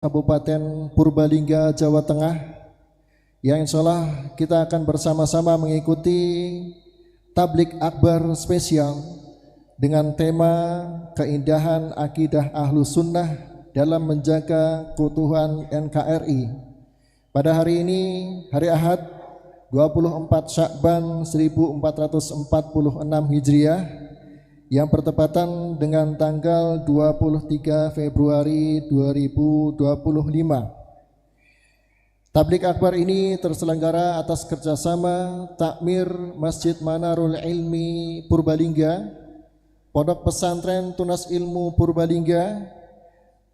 Kabupaten Purbalingga, Jawa Tengah, yang insya Allah kita akan bersama-sama mengikuti tablik akbar spesial dengan tema keindahan akidah Ahlus Sunnah dalam menjaga keutuhan NKRI. Pada hari ini, hari Ahad 24 Syakban 1446 Hijriah, yang bertepatan dengan tanggal 23 Februari 2025. Tablik akbar ini terselenggara atas kerjasama Takmir Masjid Manarul Ilmi Purbalingga, Pondok Pesantren Tunas Ilmu Purbalingga,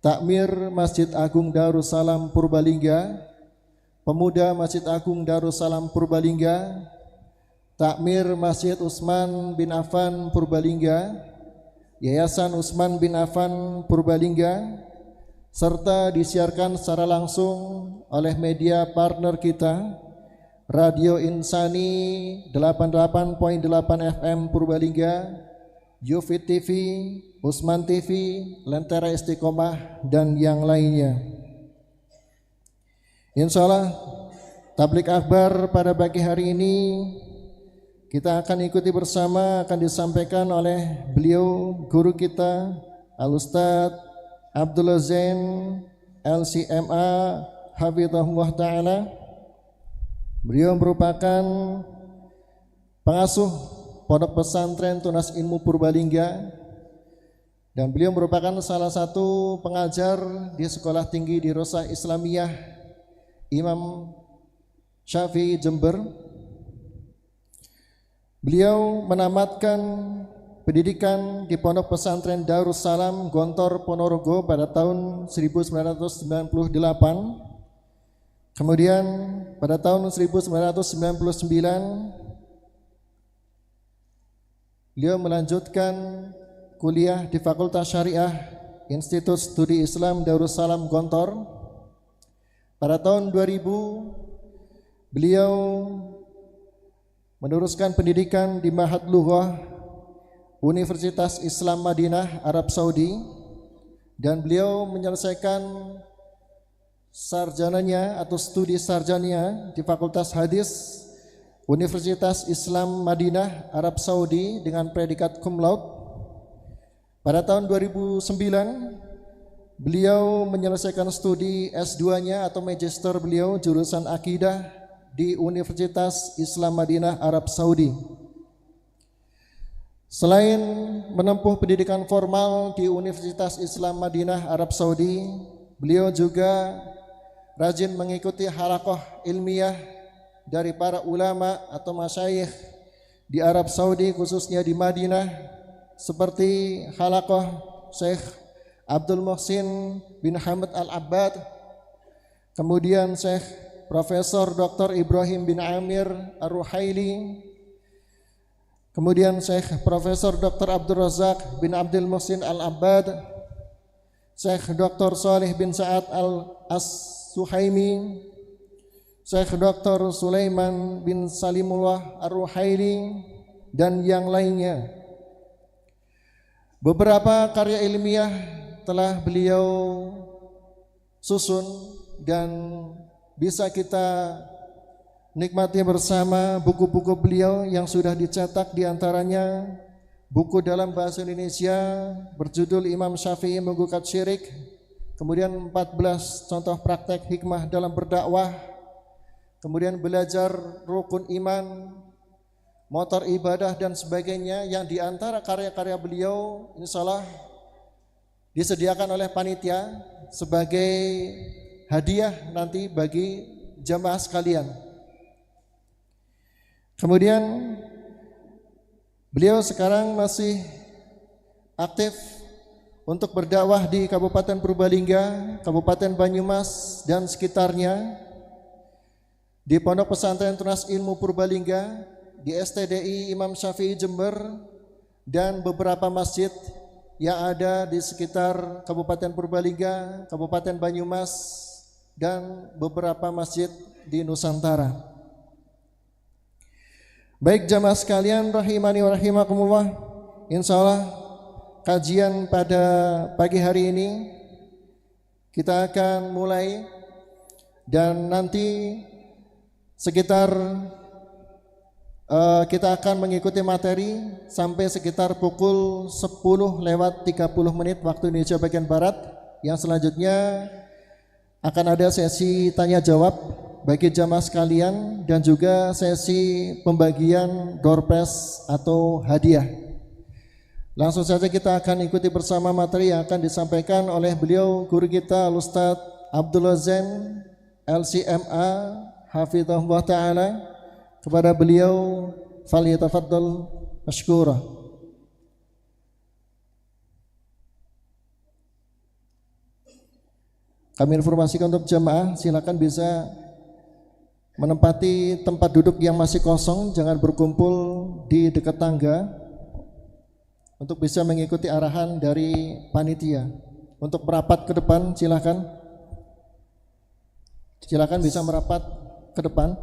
Takmir Masjid Agung Darussalam Purbalingga, Pemuda Masjid Agung Darussalam Purbalingga, Takmir Masjid Utsman bin Affan Purbalingga, Yayasan Utsman bin Affan Purbalingga, serta disiarkan secara langsung oleh media partner kita, Radio Insani 88.8 FM Purbalingga, Yufid TV, Usman TV, Lentera Istiqomah, dan yang lainnya. Insya Allah tablik akbar pada pagi hari ini kita akan ikuti bersama, akan disampaikan oleh beliau guru kita Al-Ustadz Abdullah Zain LCMA Hafizahullah Ta'ala. Beliau merupakan pengasuh Pondok Pesantren Tunas Ilmu Purbalingga, dan beliau merupakan salah satu pengajar di Sekolah Tinggi Dirosah Islamiyah Imam Syafi'i Jember. Beliau menamatkan pendidikan di Pondok Pesantren Darussalam Gontor Ponorogo pada tahun 1998. Kemudian pada tahun 1999 beliau melanjutkan kuliah di Fakultas Syariah Institut Studi Islam Darussalam Gontor. Pada tahun 2000 beliau meneruskan pendidikan di Ma'had Lughah Universitas Islam Madinah, Arab Saudi, dan beliau menyelesaikan sarjananya atau studi sarjana di Fakultas Hadis Universitas Islam Madinah, Arab Saudi dengan predikat cum laude. Pada tahun 2009 beliau menyelesaikan studi S2-nya atau magister beliau jurusan akidah di Universitas Islam Madinah, Arab Saudi. Selain menempuh pendidikan formal di Universitas Islam Madinah, Arab Saudi, beliau juga rajin mengikuti halaqah ilmiah dari para ulama atau masyayikh di Arab Saudi, khususnya di Madinah, seperti halaqah Syekh Abdul Muhsin bin Hamad Al-Abbad, kemudian Syekh Profesor Dr. Ibrahim bin Amir Ar-Ruhaili, kemudian Syekh Profesor Dr. Abdul Razak bin Abdul Muhsin Al-Abbad, Syekh Dr. Salih bin Sa'ad Al-As-Suhaimi, Syekh Dr. Sulaiman bin Salimullah Ar-Ruhaili, dan yang lainnya. Beberapa karya ilmiah telah beliau susun dan bisa kita nikmati bersama buku-buku beliau yang sudah dicetak, diantaranya buku dalam bahasa Indonesia berjudul Imam Syafi'i Menggugat Syirik, kemudian 14 contoh praktek hikmah dalam berdakwah, kemudian belajar rukun iman, motor ibadah, dan sebagainya, yang diantara karya-karya beliau insyaallah disediakan oleh panitia sebagai hadiah nanti bagi jamaah sekalian. Kemudian beliau sekarang masih aktif untuk berdakwah di Kabupaten Purbalingga, Kabupaten Banyumas dan sekitarnya, di Pondok Pesantren Tunas Ilmu Purbalingga, di STDI Imam Syafi'i Jember, dan beberapa masjid yang ada di sekitar Kabupaten Purbalingga, Kabupaten Banyumas, dan beberapa masjid di Nusantara. Baik jamaah sekalian rahimani wa rahimakumullah, insyaallah kajian pada pagi hari ini kita akan mulai dan nanti sekitar kita akan mengikuti materi sampai sekitar pukul 10:30 waktu Indonesia bagian Barat. Yang selanjutnya akan ada sesi tanya jawab bagi jamaah sekalian dan juga sesi pembagian door prize atau hadiah. Langsung saja kita akan ikuti bersama materi yang akan disampaikan oleh beliau guru kita Ustadz Abdullah Zain LCMA Hafizahullah Ta'ala. Kepada beliau falyatafaddal mashkura. Kami informasikan untuk jamaah, silakan bisa menempati tempat duduk yang masih kosong, jangan berkumpul di dekat tangga untuk bisa mengikuti arahan dari panitia. Untuk merapat ke depan silakan. Silakan bisa merapat ke depan.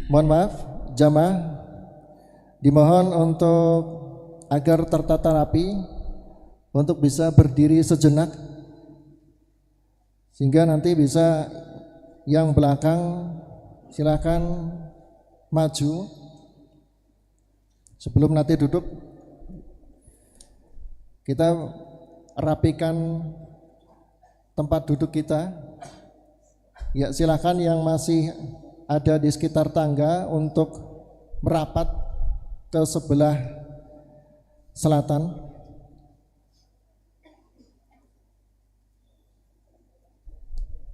Mohon maaf, jamaah dimohon untuk agar tertata rapi untuk bisa berdiri sejenak sehingga nanti bisa yang belakang silakan maju sebelum nanti duduk. Kita rapikan tempat duduk kita. Ya, silakan yang masih ada di sekitar tangga untuk merapat ke sebelah selatan.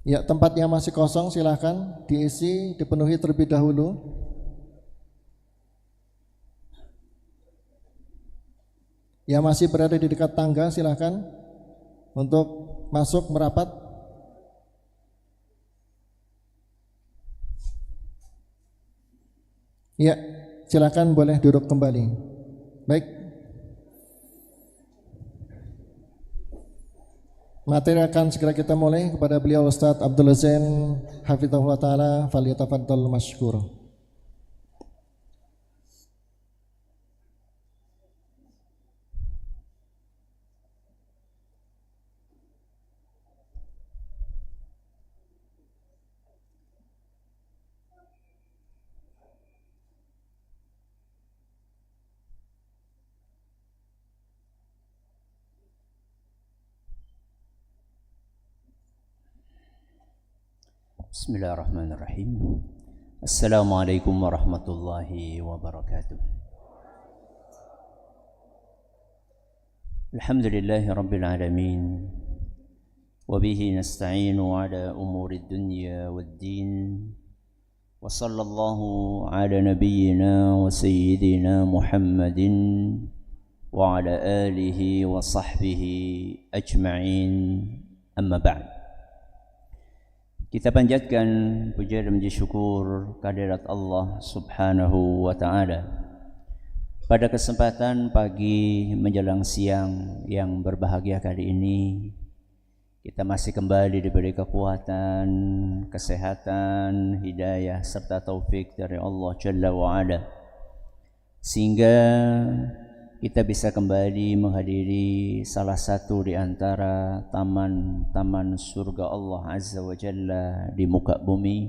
Ya, tempat yang masih kosong silakan diisi, dipenuhi terlebih dahulu. Yang masih berada di dekat tangga silakan untuk masuk merapat. Ya, silakan boleh duduk kembali. Baik. Materi akan segera kita mulai. Kepada beliau Ustadz Abdullah Zain Hafizahullah Ta'ala, falyatafaddal mashkura. Bismillahirrahmanirrahim. Assalamualaikum warahmatullahi wabarakatuh. Alhamdulillahi rabbil alamin. Wabihi nasta'inu ala umuri dunya waddin. Wa sallallahu ala nabiyyina wa sayyidina Muhammadin wa ala alihi wa sahbihi ajma'in. Amma ba'd. Kita panjatkan puja dan puji syukur kehadirat Allah Subhanahu wa Ta'ala. Pada kesempatan pagi menjelang siang yang berbahagia kali ini, kita masih kembali diberi kekuatan, kesehatan, hidayah serta taufik dari Allah Jalla wa Ala, sehingga kita bisa kembali menghadiri salah satu di antara taman-taman surga Allah Azza wa Jalla di muka bumi.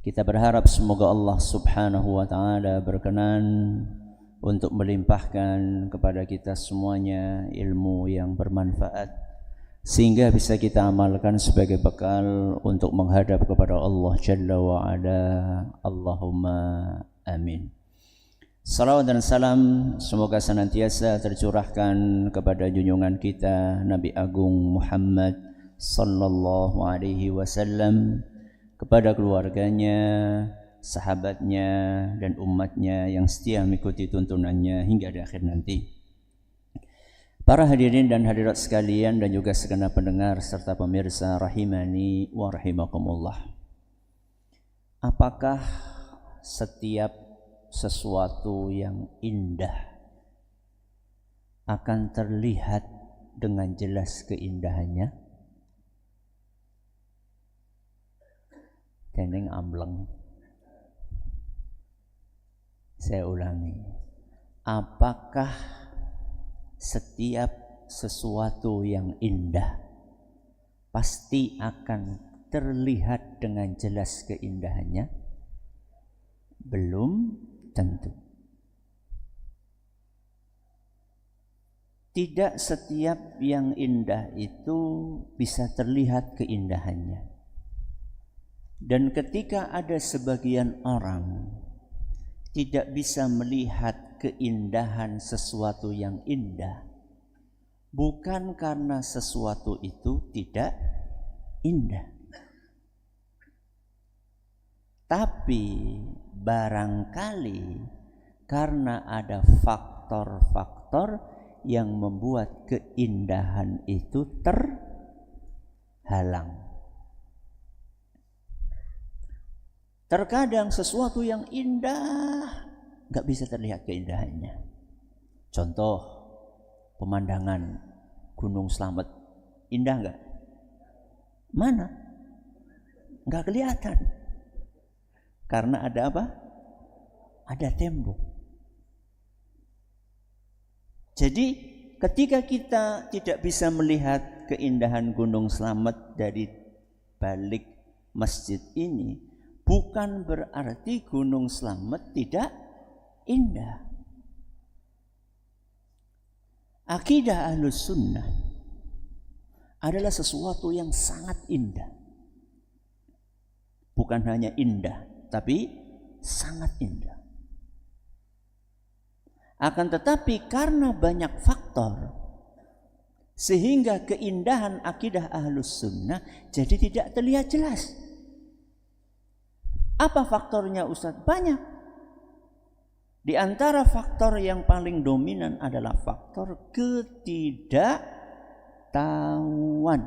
Kita berharap semoga Allah Subhanahu wa Ta'ala berkenan untuk melimpahkan kepada kita semuanya ilmu yang bermanfaat sehingga bisa kita amalkan sebagai bekal untuk menghadap kepada Allah Jalla wa Ala. Allahumma amin. Salawat dan salam semoga senantiasa tercurahkan kepada junjungan kita Nabi Agung Muhammad sallallahu alaihi wasallam, kepada keluarganya, sahabatnya dan umatnya yang setia mengikuti tuntunannya hingga di akhir nanti. Para hadirin dan hadirat sekalian dan juga segenap pendengar serta pemirsa rahimani wa rahimakumullah. Apakah setiap sesuatu yang indah akan terlihat dengan jelas keindahannya? Keneng ambleng. Saya ulangi, apakah setiap sesuatu yang indah pasti akan terlihat dengan jelas keindahannya? Belum tentu. Tidak setiap yang indah itu bisa terlihat keindahannya. Dan ketika ada sebagian orang tidak bisa melihat keindahan sesuatu yang indah, bukan karena sesuatu itu tidak indah, tapi barangkali karena ada faktor-faktor yang membuat keindahan itu terhalang. Terkadang sesuatu yang indah nggak bisa terlihat keindahannya. Contoh, pemandangan Gunung Slamet, indah nggak? Mana? Nggak kelihatan. Karena ada apa? Ada tembok. Jadi ketika kita tidak bisa melihat keindahan Gunung Slamet dari balik masjid ini, bukan berarti Gunung Slamet tidak indah. Akidah Ahlus Sunnah adalah sesuatu yang sangat indah. Bukan hanya indah, tapi sangat indah. Akan tetapi karena banyak faktor, sehingga keindahan akidah Ahlus Sunnah jadi tidak terlihat jelas. Apa faktornya Ustaz? Banyak. Di antara faktor yang paling dominan adalah faktor ketidaktahuan.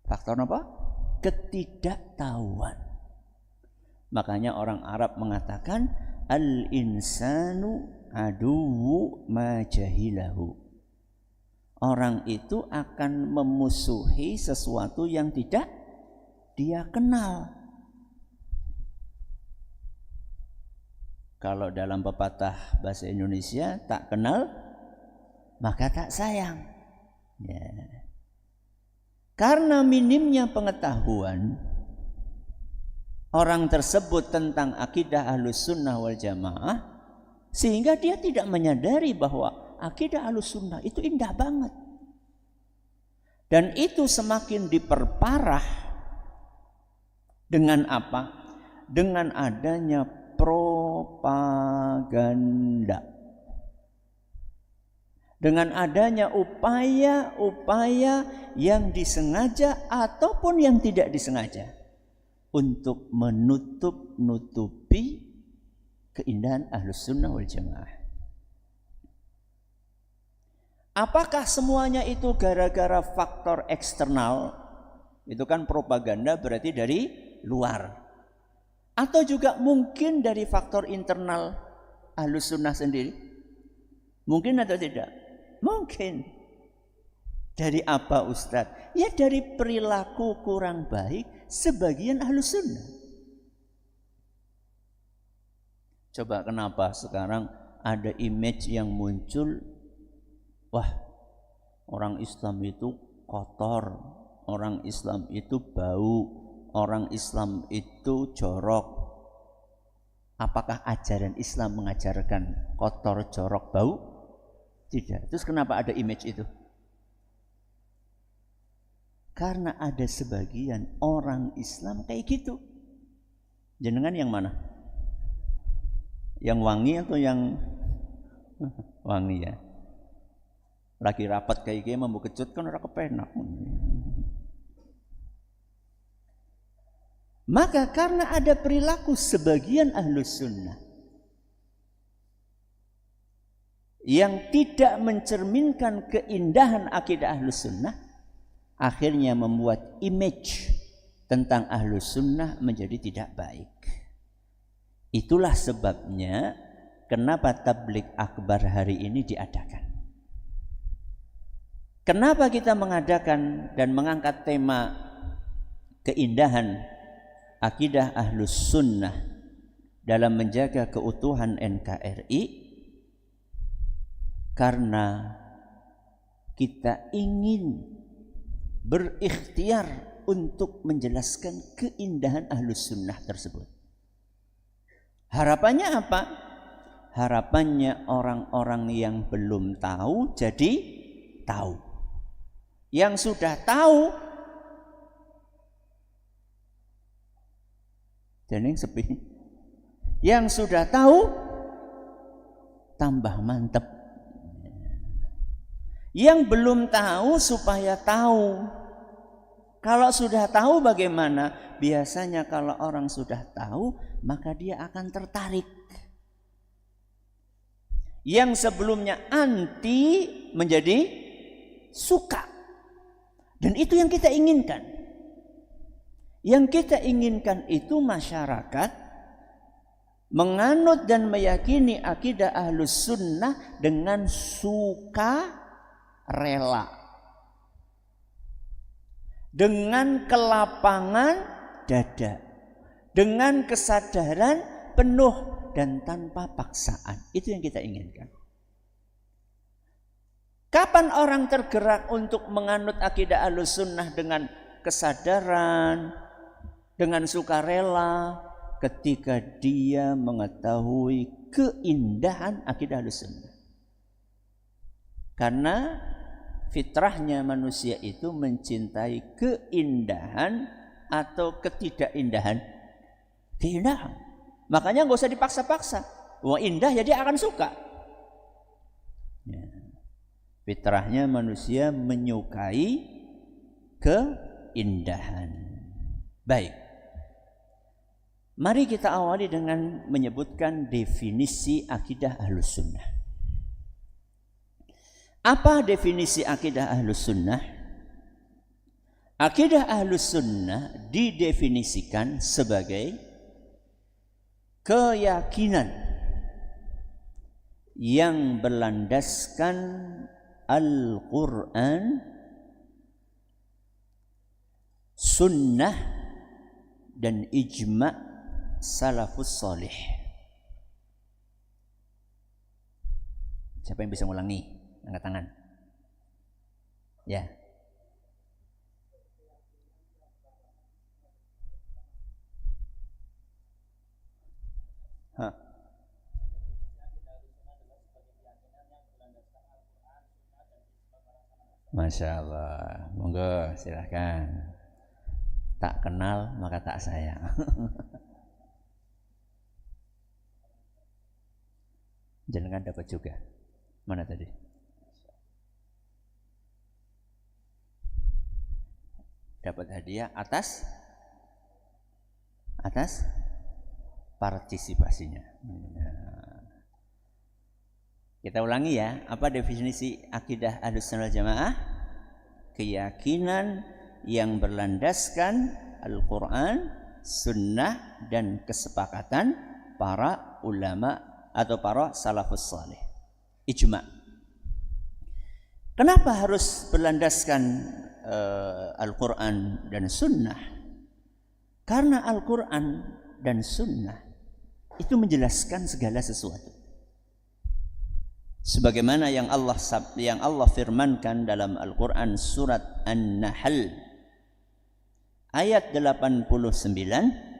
Faktor apa? Ketidaktahuan. Makanya orang Arab mengatakan al-insanu aduwwu ma jahilahu. Orang itu akan memusuhi sesuatu yang tidak dia kenal. Kalau dalam pepatah bahasa Indonesia, tak kenal maka tak sayang. Ya. Karena minimnya pengetahuan orang tersebut tentang akidah Ahlus Sunnah wal Jamaah, sehingga dia tidak menyadari bahwa akidah Ahlus Sunnah itu indah banget. Dan itu semakin diperparah dengan apa? Dengan adanya propaganda. Dengan adanya upaya-upaya yang disengaja ataupun yang tidak disengaja untuk menutup-nutupi keindahan Ahlus Sunnah wal Jamaah. Apakah semuanya itu gara-gara faktor eksternal? Itu kan propaganda, berarti dari luar. Atau juga mungkin dari faktor internal Ahlus Sunnah sendiri? Mungkin atau tidak? Mungkin. Dari apa Ustadz? Ya dari perilaku kurang baik sebagian Ahlus Sunnah. Coba kenapa sekarang ada image yang muncul, wah orang Islam itu kotor, orang Islam itu bau, orang Islam itu jorok. Apakah ajaran Islam mengajarkan kotor, jorok, bau? Tidak. Terus kenapa ada image itu? Karena ada sebagian orang Islam kayak gitu. Jenengan yang mana? Yang wangi atau yang wangi ya? Lagi rapat kayak gini mau kecut kan ora kepenak. Maka karena ada perilaku sebagian Ahlus Sunnah yang tidak mencerminkan keindahan akidah Ahlus Sunnah, akhirnya membuat image tentang Ahlus Sunnah menjadi tidak baik. Itulah sebabnya kenapa tabligh akbar hari ini diadakan. Kenapa kita mengadakan dan mengangkat tema keindahan akidah Ahlus Sunnah dalam menjaga keutuhan NKRI, karena kita ingin berikhtiar untuk menjelaskan keindahan Ahlus Sunnah tersebut. Harapannya apa? Harapannya orang-orang yang belum tahu jadi tahu. Yang sudah tahu jadi sepi. Yang sudah tahu tambah mantep. Yang belum tahu supaya tahu. Kalau sudah tahu bagaimana? Biasanya kalau orang sudah tahu, maka dia akan tertarik. Yang sebelumnya anti menjadi suka. Dan itu yang kita inginkan. Yang kita inginkan itu masyarakat menganut dan meyakini akidah Ahlus Sunnah dengan suka rela, dengan kelapangan dada, dengan kesadaran penuh dan tanpa paksaan. Itu yang kita inginkan. Kapan orang tergerak untuk menganut akidah Ahlus Sunnah dengan kesadaran, dengan sukarela? Ketika dia mengetahui keindahan akidah Ahlus Sunnah. Karena fitrahnya manusia itu mencintai keindahan atau ketidakindahan. Keindahan. Makanya nggak usah dipaksa-paksa. Wah indah ya dia akan suka. Ya. Fitrahnya manusia menyukai keindahan. Baik. Mari kita awali dengan menyebutkan definisi akidah Ahlus Sunnah. Apa definisi akidah Ahlus Sunnah? Akidah Ahlus Sunnah didefinisikan sebagai keyakinan yang berlandaskan Al-Quran, Sunnah, dan ijma' salafus salih. Siapa yang bisa ngulangi? Angkat tangan. Ya. Masya Allah. Monggo silahkan. Tak kenal maka tak sayang. Jenengan dapat juga. Mana tadi? Dapat hadiah atas partisipasinya. Kita ulangi ya. Apa definisi akidah Ahlus Sunnah wal Jamaah? Keyakinan yang berlandaskan Al-Quran, Sunnah, dan kesepakatan para ulama atau para salafus salih. Ijma'. Kenapa harus berlandaskan Al-Quran dan Sunnah? Karena Al-Quran dan Sunnah itu menjelaskan segala sesuatu. Sebagaimana yang Allah firmankan dalam Al-Quran surat An-Nahl ayat 89.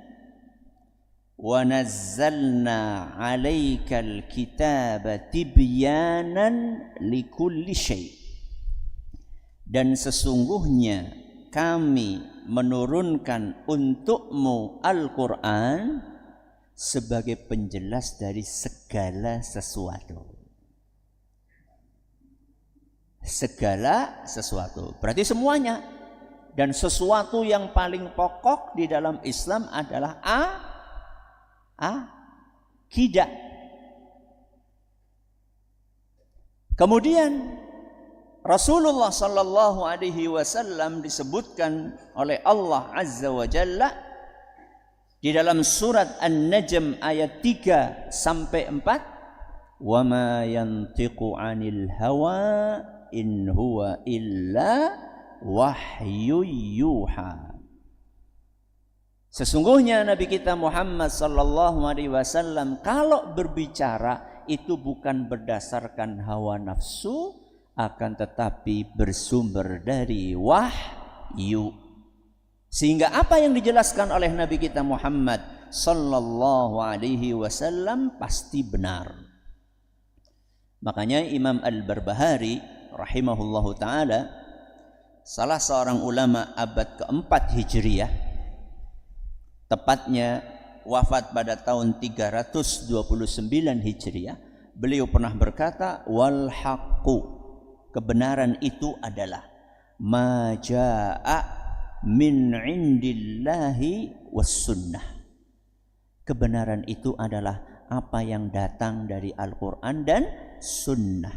وَنَزَّلْنَا عَلَيْكَ الْكِتَابَ تِبْيَانًا لِكُلِّ شَيْءٍ. Dan sesungguhnya kami menurunkan untukmu Al-Quran sebagai penjelas dari segala sesuatu. Segala sesuatu. Berarti semuanya. Dan sesuatu yang paling pokok di dalam Islam adalah akidah. Kemudian Rasulullah sallallahu alaihi wasallam disebutkan oleh Allah Azza wa Jalla di dalam surat An-Najm ayat 3 sampai 4, "Wa ma yantiqu 'anil hawa in huwa illa wahyu yuha." Sesungguhnya Nabi kita Muhammad sallallahu alaihi wasallam kalau berbicara itu bukan berdasarkan hawa nafsu, akan tetapi bersumber dari wahyu. Sehingga apa yang dijelaskan oleh Nabi kita Muhammad sallallahu alaihi wasallam pasti benar. Makanya Imam Al-Barbahari rahimahullahu taala, salah seorang ulama abad keempat Hijriyah, tepatnya wafat pada tahun 329 Hijriah, beliau pernah berkata, wal haqqu, kebenaran itu adalah ma jaa'a min indillahi was sunnah. Kebenaran itu adalah apa yang datang dari Al-Quran dan sunnah.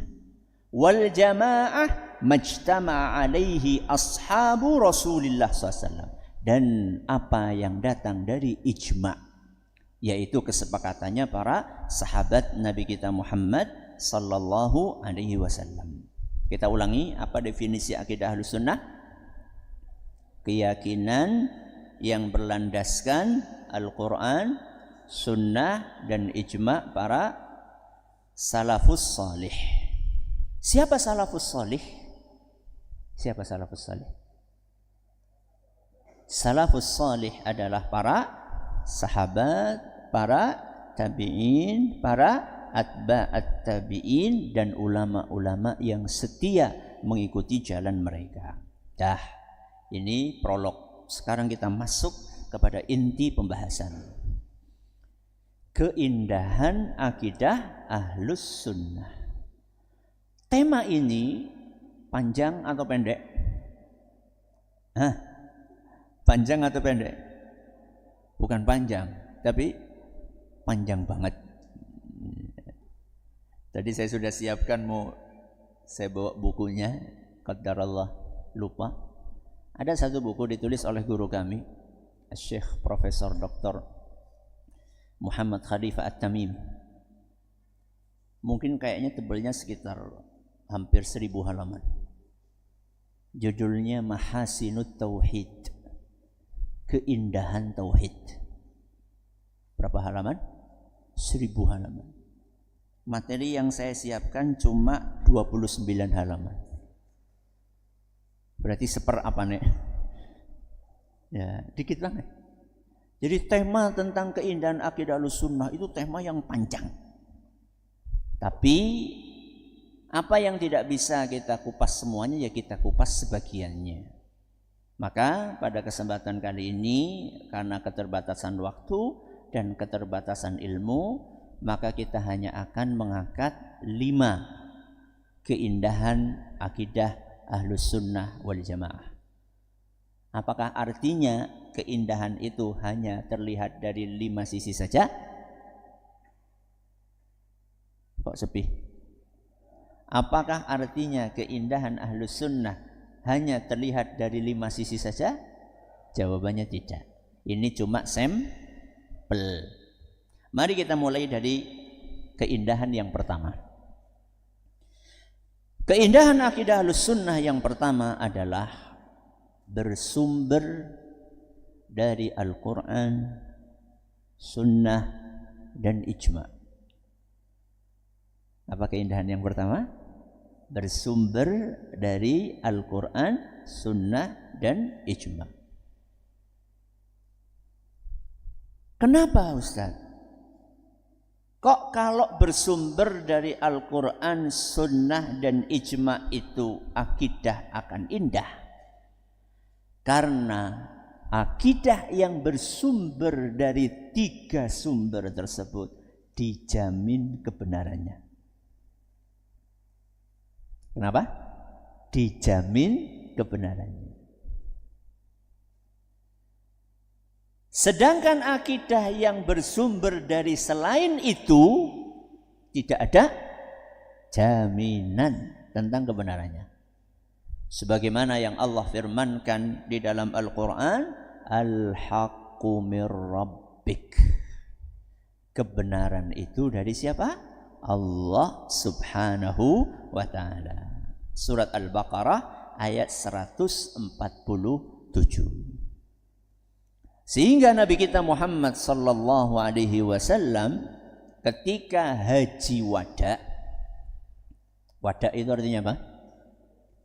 Wal jamaah majtama'a alaihi ashabu Rasulillah SAW. Dan apa yang datang dari ijma', yaitu kesepakatannya para sahabat Nabi kita Muhammad sallallahu alaihi wasallam. Kita ulangi, apa definisi akidah Ahlus Sunnah? Keyakinan yang berlandaskan Al-Quran, sunnah, dan ijma' para salafus salih. Siapa salafus salih? Siapa salafus salih? Salafus salih adalah para sahabat, para tabi'in, para atba'at tabi'in, dan ulama-ulama yang setia mengikuti jalan mereka. Dah, ini prolog. Sekarang kita masuk kepada inti pembahasan. Keindahan akidah Ahlus Sunnah. Tema ini panjang atau pendek? Panjang atau pendek? Bukan panjang, tapi panjang banget. Tadi saya sudah siapkan, mau saya bawa bukunya, qadarallah lupa. Ada satu buku ditulis oleh guru kami, Syekh Profesor Dr. Muhammad Khalifah At-Tamim. Mungkin kayaknya tebalnya sekitar hampir 1000 halaman. Judulnya Mahasinut Tauhid, keindahan tauhid. Berapa halaman? 1000 halaman. Materi yang saya siapkan cuma 29 halaman. Berarti seperapa nih? Ya, dikit banget. Jadi tema tentang keindahan akidah Ahlussunnah itu tema yang panjang. Tapi apa yang tidak bisa kita kupas semuanya, ya kita kupas sebagiannya. Maka pada kesempatan kali ini, karena keterbatasan waktu dan keterbatasan ilmu, maka kita hanya akan mengangkat 5 keindahan akidah Ahlus Sunnah wal Jamaah. Apakah artinya keindahan itu hanya terlihat dari 5 sisi saja? Kok sepi? Apakah artinya keindahan Ahlus Sunnah hanya terlihat dari 5 sisi saja? Jawabannya tidak. Ini cuma sampel. Mari kita mulai dari keindahan yang pertama. Keindahan akidah Ahlussunnah yang pertama adalah bersumber dari Al-Quran, sunnah, dan ijma'. Apa keindahan yang pertama? Bersumber dari Al-Quran, sunnah, dan ijma'. Kenapa Ustaz? Kok kalau bersumber dari Al-Quran, sunnah, dan ijma' itu akidah akan indah? Karena akidah yang bersumber dari 3 sumber tersebut dijamin kebenarannya. Kenapa? Dijamin kebenarannya. Sedangkan akidah yang bersumber dari selain itu tidak ada jaminan tentang kebenarannya. Sebagaimana yang Allah firmankan di dalam Al-Quran, Al-haqqu mir rabbik. Kebenaran itu dari siapa? Allah subhanahu wa ta'ala. Surat Al-Baqarah ayat 147. Sehingga Nabi kita Muhammad sallallahu alaihi wasallam ketika haji wada, wada itu artinya apa?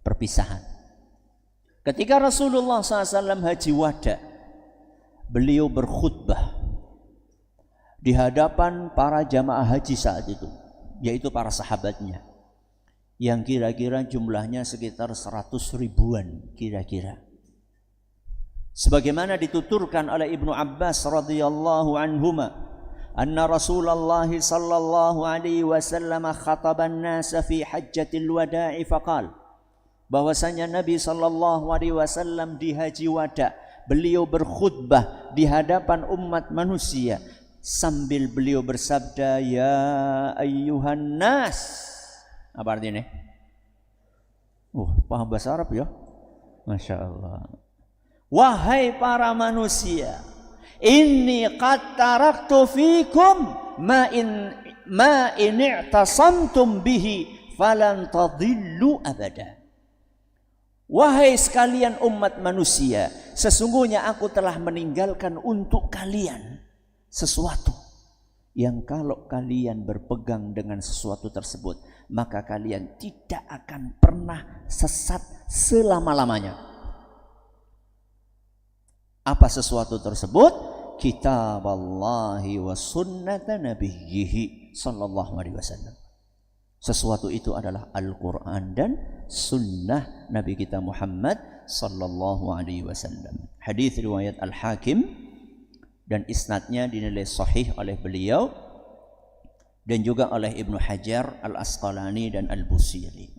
Perpisahan. Ketika Rasulullah SAW haji wada, beliau berkhutbah di hadapan para jamaah haji saat itu, yaitu para sahabatnya, yang kira-kira jumlahnya sekitar 100 ribuan kira-kira. Sebagaimana dituturkan oleh Ibnu Abbas radhiyallahu anhuma, anna Rasulullah sallallahu alaihi wasallam khataban nasa fi hajjatil wada'i faqal, bahwasanya Nabi sallallahu alaihi wasallam di haji wada beliau berkhutbah di hadapan umat manusia sambil beliau bersabda, ya ayyuhan nas. Apa artinya? Paham bahasa Arab ya? Masya Allah. Wahai para manusia, inni qad taraktu fikum ma in i'tasamtum bihi falan tadillu abada. Wahai sekalian umat manusia, sesungguhnya aku telah meninggalkan untuk kalian sesuatu yang kalau kalian berpegang dengan sesuatu tersebut, maka kalian tidak akan pernah sesat selama-lamanya. Apa sesuatu tersebut? Kitab Allahi wa sunnata nabiyyihi sallallahu alaihi wasallam. Sesuatu itu adalah Al-Quran dan sunnah Nabi kita Muhammad sallallahu alaihi wasallam. Hadis riwayat Al-Hakim dan isnadnya dinilai sahih oleh beliau dan juga oleh Ibnu Hajar Al-Asqalani dan Al-Busiri.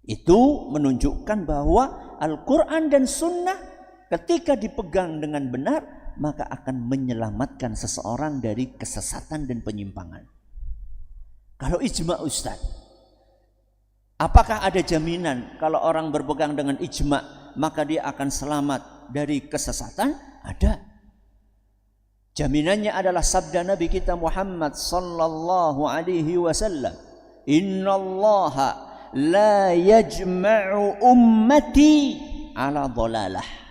Itu menunjukkan bahwa Al-Quran dan sunnah ketika dipegang dengan benar, maka akan menyelamatkan seseorang dari kesesatan dan penyimpangan. Kalau ijma Ustaz, apakah ada jaminan kalau orang berpegang dengan ijma maka dia akan selamat dari kesesatan? Ada. Jaminannya adalah sabda Nabi kita Muhammad sallallahu alaihi wasallam, innallaha la yajma'u ummati ala dhalalah.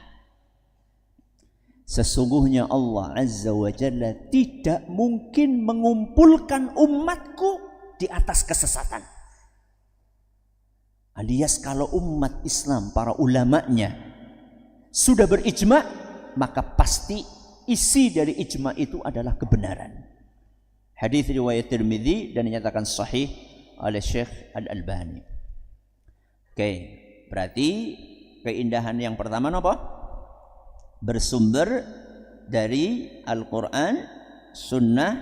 Sesungguhnya Allah Azza wa Jalla tidak mungkin mengumpulkan umatku di atas kesesatan. Alias kalau umat Islam, para ulamanya sudah berijma, maka pasti isi dari ijma itu adalah kebenaran. Hadis riwayat Tirmidzi dan dinyatakan sahih oleh Syekh Al-Albani. Oke, berarti keindahan yang pertama apa? Bersumber dari Al-Quran, Sunnah,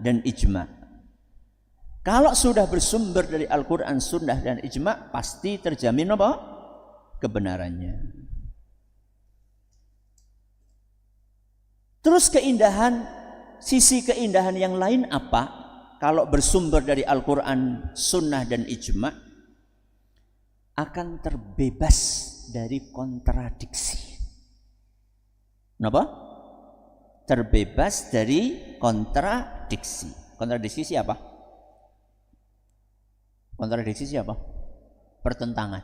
dan Ijma. Kalau sudah bersumber dari Al-Quran, Sunnah, dan Ijma, pasti terjamin apa? Kebenarannya. Terus keindahan, sisi keindahan yang lain apa? Kalau bersumber dari Al-Quran, Sunnah, dan Ijma, akan terbebas dari kontradiksi. Kenapa? Terbebas dari kontradiksi. Kontradiksi siapa? Kontradiksi siapa? Pertentangan.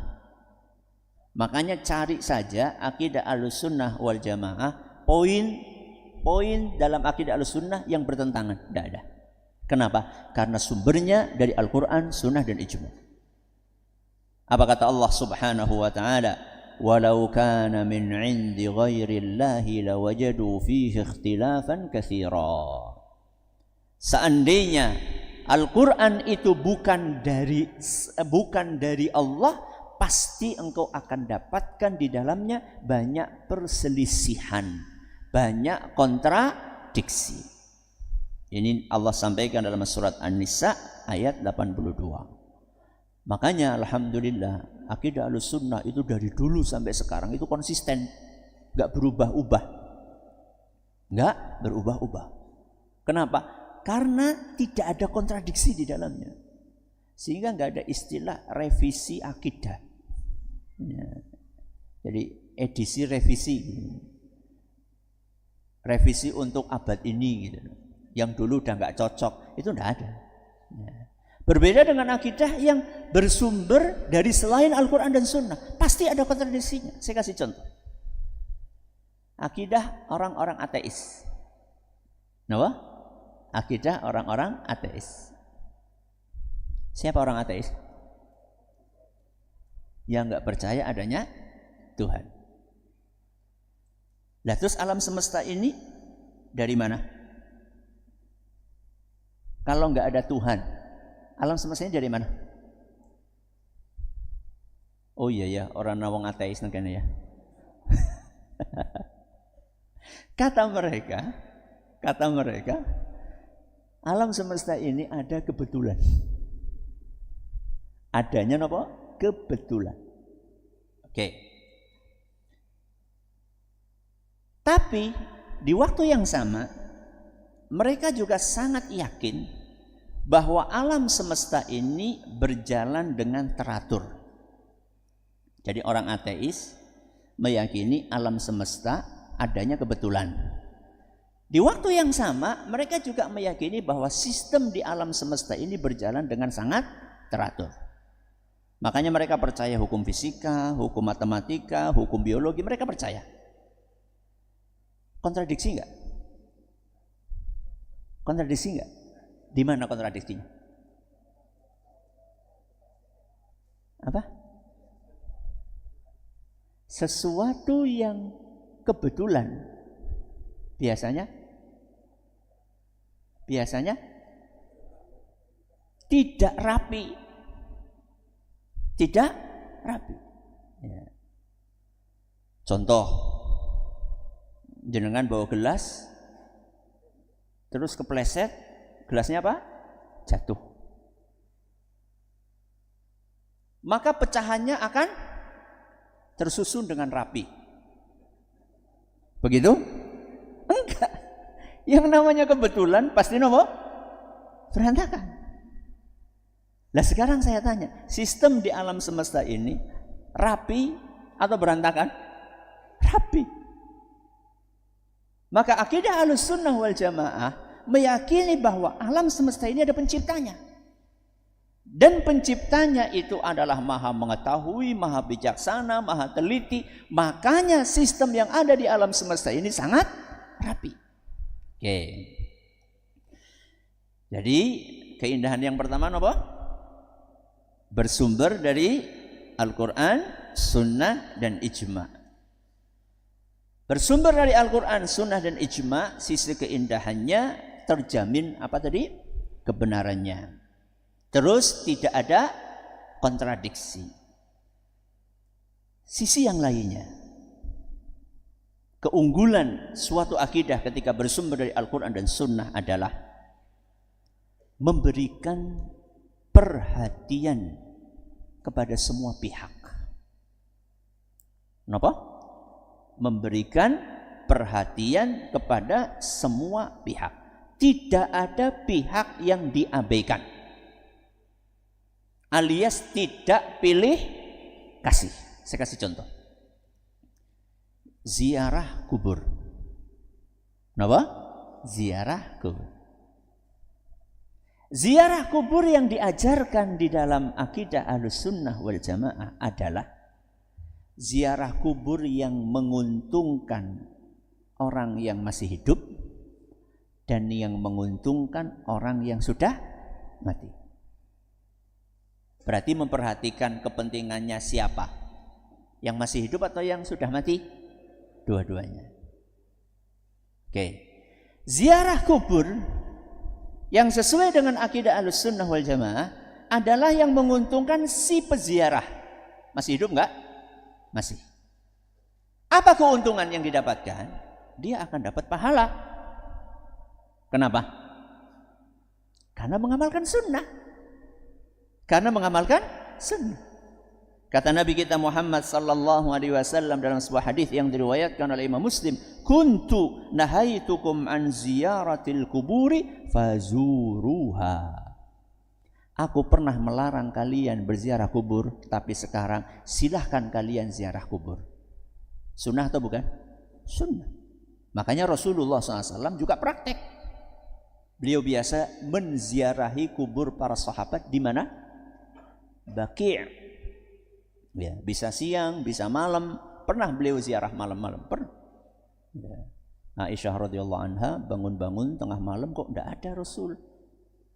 Makanya cari saja akidah Ahlussunnah wal Jamaah, poin dalam akidah Ahlussunnah yang bertentangan. Tidak ada. Kenapa? Karena sumbernya dari Al-Quran, Sunnah, dan Ijma. Apa kata Allah Subhanahu wa ta'ala? Walau kana min 'indi ghairillahi lawajadu fihi ikhtilafan katsira. Seandainya Al-Quran itu bukan dari Allah, pasti engkau akan dapatkan di dalamnya banyak perselisihan, banyak kontradiksi. Ini Allah sampaikan dalam surat An-Nisa ayat 82. Makanya alhamdulillah akidah Ahlussunnah itu dari dulu sampai sekarang itu konsisten, enggak berubah-ubah. Enggak berubah-ubah. Kenapa? Karena tidak ada kontradiksi di dalamnya. Sehingga enggak ada istilah revisi akidah. Ya. Jadi edisi revisi. Revisi untuk abad ini gitu. Yang dulu udah enggak cocok, itu enggak ada. Ya. Berbeda dengan akidah yang bersumber dari selain Al-Quran dan Sunnah. Pasti ada kontradiksinya. Saya kasih contoh. Akidah orang-orang ateis. Kenapa? Akidah orang-orang ateis. Siapa orang ateis? Yang nggak percaya adanya Tuhan. Lah terus alam semesta ini dari mana? Kalau nggak ada Tuhan, alam semesta ini dari mana? Oh iya ya, orang nawang ateis kan ya. Kata mereka, alam semesta ini ada kebetulan. Adanya apa? Kebetulan. Oke. Tapi di waktu yang sama mereka juga sangat yakin bahwa alam semesta ini berjalan dengan teratur. Jadi orang ateis meyakini alam semesta adanya kebetulan. Di waktu yang sama mereka juga meyakini bahwa sistem di alam semesta ini berjalan dengan sangat teratur. Makanya mereka percaya hukum fisika, hukum matematika, hukum biologi, mereka percaya. Kontradiksi enggak? Kontradiksi enggak? Di mana kontradiksinya? Apa? Sesuatu yang kebetulan biasanya tidak rapi. Tidak rapi. Ya. Contoh, jenengan bawa gelas, terus kepleset, gelasnya apa? Jatuh. Maka pecahannya akan tersusun dengan rapi. Begitu? Enggak. Yang namanya kebetulan pasti berantakan. Nah sekarang saya tanya, sistem di alam semesta ini rapi atau berantakan? Rapi. Maka akidah Ahlussunnah wal Jamaah meyakini bahwa alam semesta ini ada penciptanya. Dan penciptanya itu adalah maha mengetahui, maha bijaksana, maha teliti. Makanya sistem yang ada di alam semesta ini sangat rapi. Oke. Jadi keindahan yang pertama apa? Bersumber dari Al-Quran, Sunnah, dan Ijma. Bersumber dari Al-Quran, Sunnah, dan Ijma, sisi keindahannya terjamin apa tadi? Kebenarannya. Terus tidak ada kontradiksi. Sisi yang lainnya, keunggulan suatu akidah ketika bersumber dari Al-Quran dan Sunnah adalah memberikan perhatian kepada semua pihak. Kenapa? Memberikan perhatian kepada semua pihak. Tidak ada pihak yang diabaikan. Alias tidak pilih kasih. Saya kasih contoh. Ziarah kubur. Kenapa? Ziarah kubur. Ziarah kubur yang diajarkan di dalam akidah Ahlussunnah wal Jamaah adalah ziarah kubur yang menguntungkan orang yang masih hidup dan yang menguntungkan orang yang sudah mati. Berarti memperhatikan kepentingannya siapa? Yang masih hidup atau yang sudah mati? Dua-duanya. Oke. Ziarah kubur yang sesuai dengan akidah Ahlussunnah wal Jamaah adalah yang menguntungkan si peziarah. Masih hidup enggak? Masih. Apa keuntungan yang didapatkan? Dia akan dapat pahala. Kenapa? Karena mengamalkan sunnah. Karena mengamalkan sunnah. Kata Nabi kita Muhammad sallallahu alaihi wasallam dalam sebuah hadis yang diriwayatkan oleh Imam Muslim, "Kuntu nahaitukum an ziyaratil kuburi fazuruha." Aku pernah melarang kalian berziarah kubur, tapi sekarang silahkan kalian ziarah kubur. Sunnah atau bukan? Sunnah. Makanya Rasulullah SAW juga praktek. Beliau biasa menziarahi kubur para sahabat di mana? Baqi'. Ya, bisa siang, bisa malam. Pernah beliau ziarah malam-malam? Pernah. Ya. Aisyah radhiyallahu anha bangun-bangun tengah malam kok tidak ada Rasul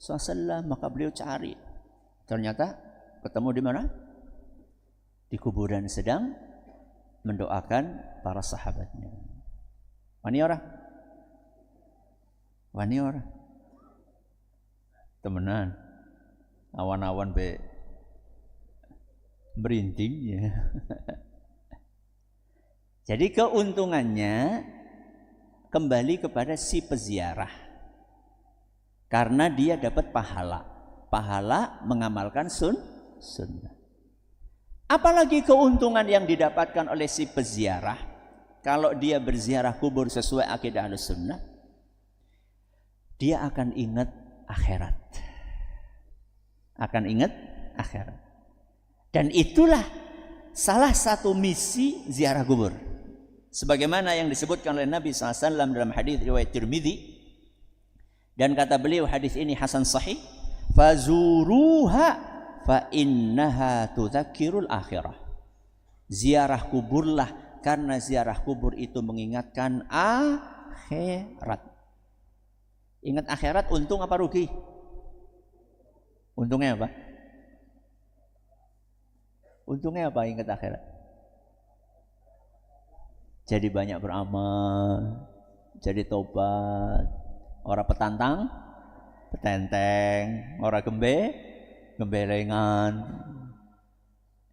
SAW, maka beliau cari. Ternyata ketemu di mana? Di kuburan sedang mendoakan para sahabatnya. Wani ora? Wani ora? Temenan. Awan-awan be merinding ya. Jadi keuntungannya kembali kepada si peziarah. Karena dia dapat pahala. Pahala mengamalkan sunnah. Apalagi keuntungan yang didapatkan oleh si peziarah. Kalau dia berziarah kubur sesuai akidah Ahlussunnah, dia akan ingat akhirat. Akan ingat akhirat. Dan itulah salah satu misi ziarah kubur. Sebagaimana yang disebutkan oleh Nabi SAW dalam hadis riwayat Tirmidzi, dan kata beliau hadis ini hasan sahih, fazuruha fa innaha tudzakirul akhirah. Ziarah kuburlah, karena ziarah kubur itu mengingatkan akhirat. Ingat akhirat, untung apa rugi? Untungnya apa? Untungnya apa ingat akhirat? Jadi banyak beramal, jadi tobat, orang petantang, petenteng, orang gembelengan,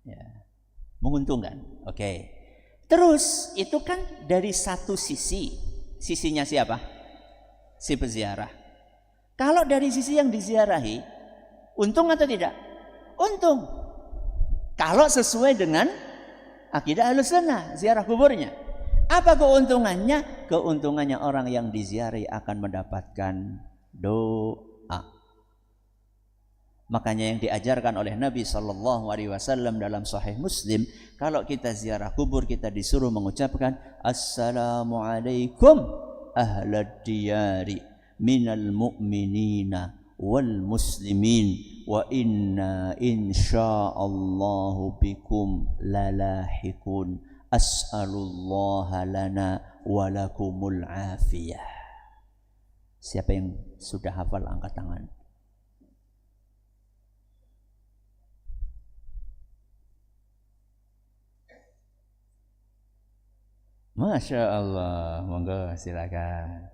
ya, menguntungkan. Oke. Terus itu kan dari satu sisi, sisinya siapa? Si peziarah. Kalau dari sisi yang diziarahi, untung atau tidak? Untung. Kalau sesuai dengan akidah Ahlussunnah, ziarah kuburnya. Apa keuntungannya? Keuntungannya orang yang diziarahi akan mendapatkan doa. Makanya yang diajarkan oleh Nabi SAW dalam Sahih Muslim, kalau kita ziarah kubur kita disuruh mengucapkan Assalamualaikum ahlad diyari minal mu'minina wal muslimin wa inna insyaallahu bikum lalahikun. As'alullaha lana walakumul afiyah. Siapa yang sudah hafal angkat tangan? Masya Allah, monggo silakan.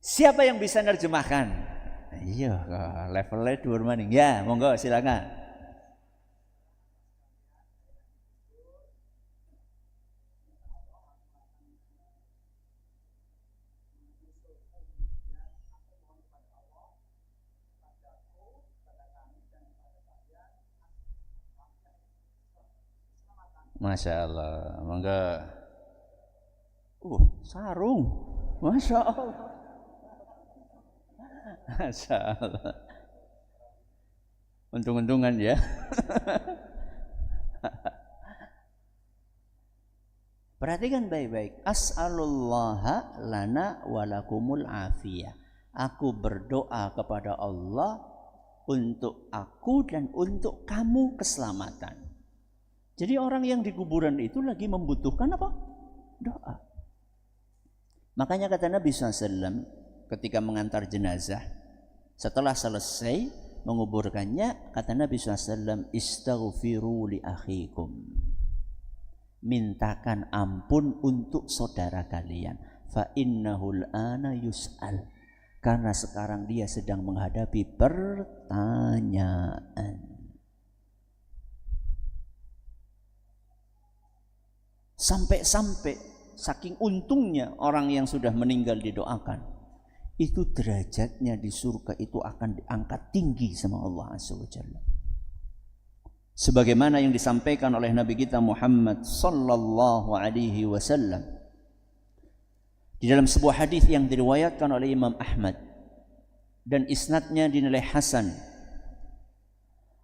Siapa yang bisa nerjemahkan? Iya, levelnya dhuwur maning. Ya, monggo silakan. Masya Allah, monggo. Sarung, Masya Allah, Masya Allah. Untung-untungan ya. Perhatikan baik-baik. As'alullaha lana walakumul afiyah. Aku berdoa kepada Allah untuk aku dan untuk kamu keselamatan. Jadi orang yang di kuburan itu lagi membutuhkan apa? Doa. Makanya kata Nabi SAW ketika mengantar jenazah, setelah selesai menguburkannya, kata Nabi SAW, istaghfiru li akhikum. Mintakan ampun untuk saudara kalian. Fa innahul ana yus'al. Karena sekarang dia sedang menghadapi pertanyaan. Sampai-sampai saking untungnya orang yang sudah meninggal didoakan, itu derajatnya di surga itu akan diangkat tinggi sama Allah Azza wa Jalla. Sebagaimana yang disampaikan oleh Nabi kita Muhammad sallallahu alaihi wasallam di dalam sebuah hadis yang diriwayatkan oleh Imam Ahmad dan isnadnya dinilai hasan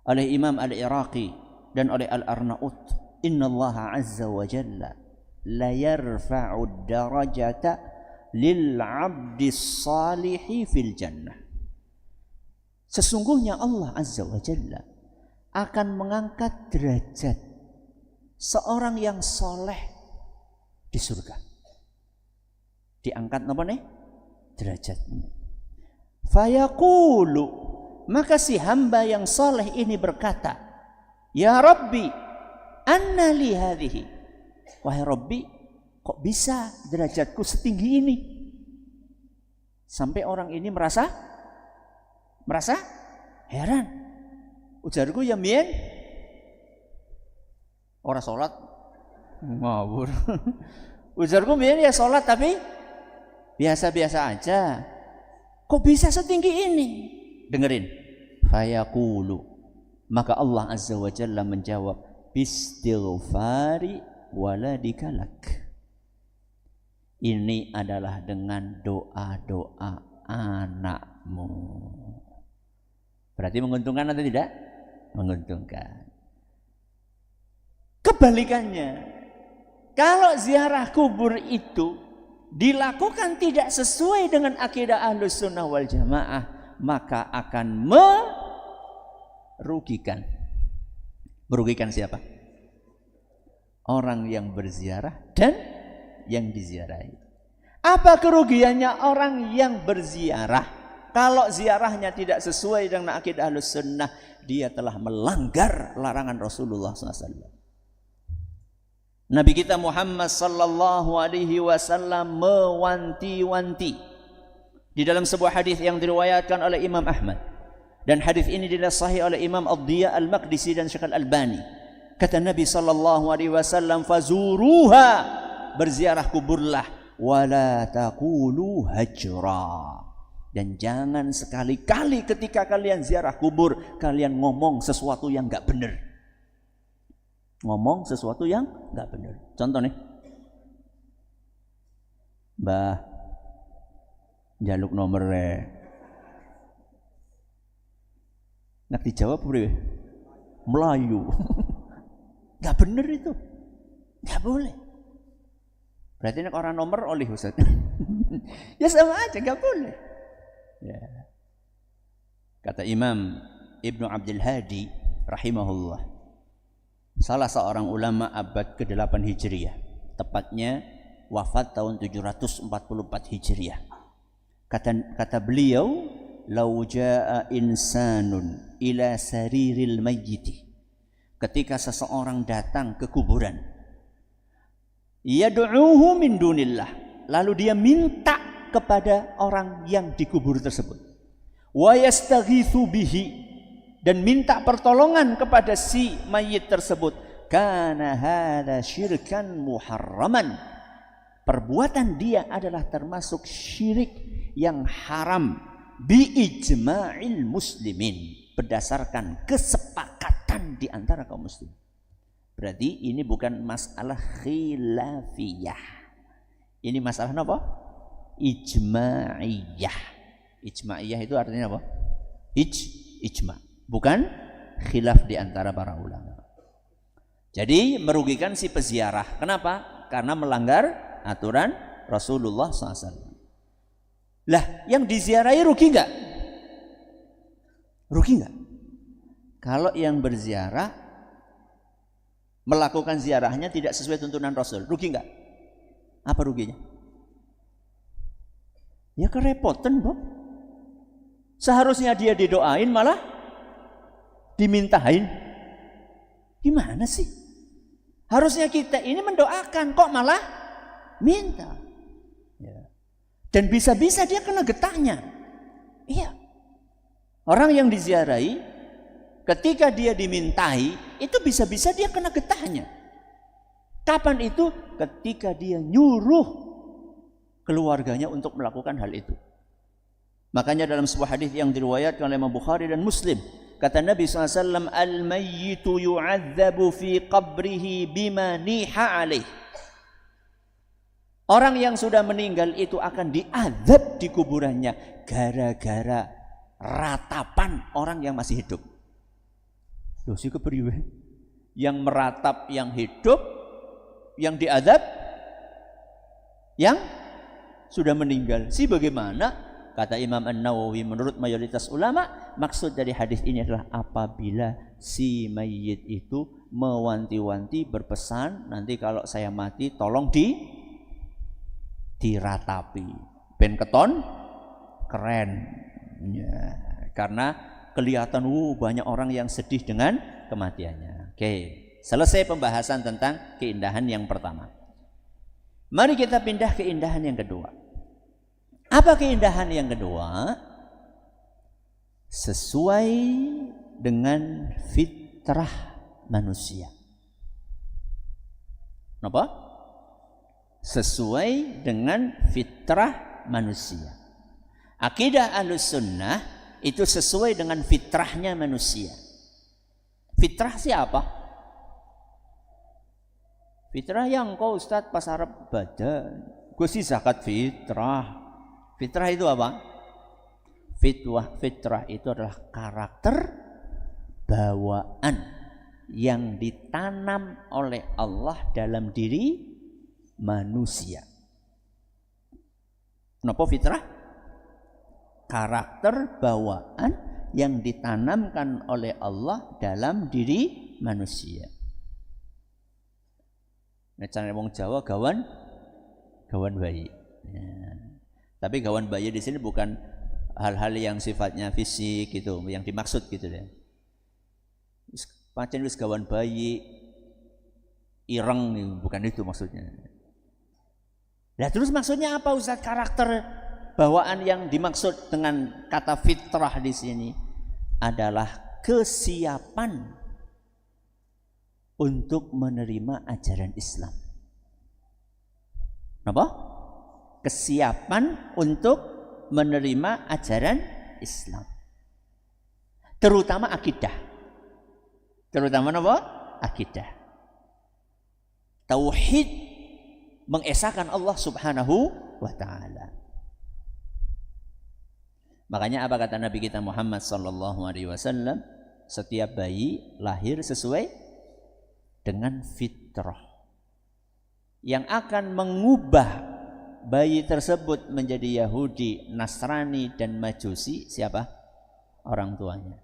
oleh Imam Al-Iraqi dan oleh Al-Arnaut. Inna Allah Azza wa Jalla la yarfa'u darajata lil 'abdi salihi fil jannah. Sesungguhnya Allah Azza wa Jalla akan mengangkat derajat seorang yang soleh di surga. Diangkat apa nih? Derajatnya. Fayaqulu, maka si hamba yang soleh ini berkata, ya Rabbi, anna li hadhihi. Wahai Rabbi, kok bisa derajatku setinggi ini? Sampai orang ini merasa heran. Ujarku ya mien ora salat ngawur. Ujarku mien ya salat tapi biasa-biasa aja. Kok bisa setinggi ini? Dengerin. Fayaqulu, maka Allah Azza wa Jalla menjawab, bistighfari waladika lak. Ini adalah dengan doa-doa anakmu. Berarti menguntungkan atau tidak? Menguntungkan. Kebalikannya, kalau ziarah kubur itu dilakukan tidak sesuai dengan akidah Ahlus Sunnah wal Jamaah, maka akan merugikan. Merugikan siapa? Orang yang berziarah dan yang diziarahi. Apa kerugiannya orang yang berziarah? Kalau ziarahnya tidak sesuai dengan akidah Ahlus Sunnah, dia telah melanggar larangan Rasulullah SAW. Nabi kita Muhammad sallallahu alaihi wasallam mewanti-wanti di dalam sebuah hadis yang diriwayatkan oleh Imam Ahmad, dan hadis ini dinasahih oleh Imam Ad-Diya Al-Maqdisi dan Syekh Al-Albani. Kata Nabi sallallahu alaihi wasallam, fazuruha, berziarah kuburlah, wala taqulu hajra, dan jangan sekali-kali ketika kalian ziarah kubur kalian ngomong sesuatu yang enggak benar. Ngomong sesuatu yang enggak benar. Contoh nih, Mbah jaluk nomor nak dijawab boleh Melayu. Enggak benar itu, enggak boleh. Berarti ini orang nomor oleh Ustaz. Ya sama aja, enggak boleh. Ya. Kata Imam Ibnu Abdul Hadi rahimahullah, salah seorang ulama abad ke-8 Hijriah, tepatnya wafat tahun 744 Hijriah. Kata beliau, "Lau jaa insanun ila sariril mayyiti." Ketika seseorang datang ke kuburan, yad'uhu min dunillah, lalu dia minta kepada orang yang dikubur tersebut, wa yastaghitsu bihi, dan minta pertolongan kepada si mayit tersebut, kana hadza syirkan muharraman, perbuatan dia adalah termasuk syirik yang haram bi ijma'il muslimin, berdasarkan kesepakatan di antara kaum muslim. Berarti ini bukan masalah khilafiyah, ini masalah apa? Ijma'iyah. Ijma'iyah itu artinya apa? Ijma', bukan khilaf di antara para ulama. Jadi merugikan si peziarah. Kenapa? Karena melanggar aturan Rasulullah SAW. Lah, yang diziarahi rugi enggak? Rugi enggak? Kalau yang berziarah melakukan ziarahnya tidak sesuai tuntunan Rasul, rugi enggak? Apa ruginya? Ya kerepotan, Bob. Seharusnya dia didoain malah dimintain. Gimana sih? Harusnya kita ini mendoakan, kok malah minta. Ya. Dan bisa-bisa dia kena getahnya. Iya. Orang yang diziarahi, ketika dia dimintai, itu bisa-bisa dia kena getahnya. Kapan itu? Ketika dia nyuruh keluarganya untuk melakukan hal itu. Makanya dalam sebuah hadis yang diriwayatkan oleh Imam Bukhari dan Muslim, kata Nabi SAW, al-mayyitu yu'adzabu fi qabrihi bima niha alaih. Orang yang sudah meninggal itu akan diazab di kuburannya gara-gara ratapan orang yang masih hidup. Loh, si kepriwe? Yang meratap yang hidup, yang diazab yang sudah meninggal. Si bagaimana? Kata Imam An-Nawawi, menurut mayoritas ulama, maksud dari hadis ini adalah apabila si mayit itu mewanti-wanti, berpesan, nanti kalau saya mati tolong diratapi. Ben keton keren. Ya, karena kelihatan banyak orang yang sedih dengan kematiannya. Oke, selesai pembahasan tentang keindahan yang pertama. Mari kita pindah ke keindahan yang kedua. Apa keindahan yang kedua? Sesuai dengan fitrah manusia. Kenapa? Sesuai dengan fitrah manusia. Akidah Ahlussunnah itu sesuai dengan fitrahnya manusia. Fitrah siapa? Fitrah yang kau Ustadz pas Arab badan. Gue sih zakat fitrah. Fitrah itu apa? Fitrah itu adalah karakter bawaan yang ditanam oleh Allah dalam diri manusia. Kenapa fitrah? Karakter bawaan yang ditanamkan oleh Allah dalam diri manusia. Nek cara wong Jawa gawan bayi. Ya. Tapi gawan bayi di sini bukan hal-hal yang sifatnya fisik gitu, yang dimaksud gitu deh. Pancen wis gawan bayi ireng, bukan itu maksudnya. Nah, terus maksudnya apa Ustaz? Karakter bawaan yang dimaksud dengan kata fitrah di sini adalah kesiapan untuk menerima ajaran Islam. Apa? Kesiapan untuk menerima ajaran Islam, terutama akidah. Terutama apa? Akidah. Tauhid, mengesahkan Allah Subhanahu wa taala. Makanya apa kata Nabi kita Muhammad sallallahu alaihi wasallam? Setiap bayi lahir sesuai dengan fitrah yang akan mengubah bayi tersebut menjadi Yahudi, Nasrani dan Majusi. Siapa? Orang tuanya.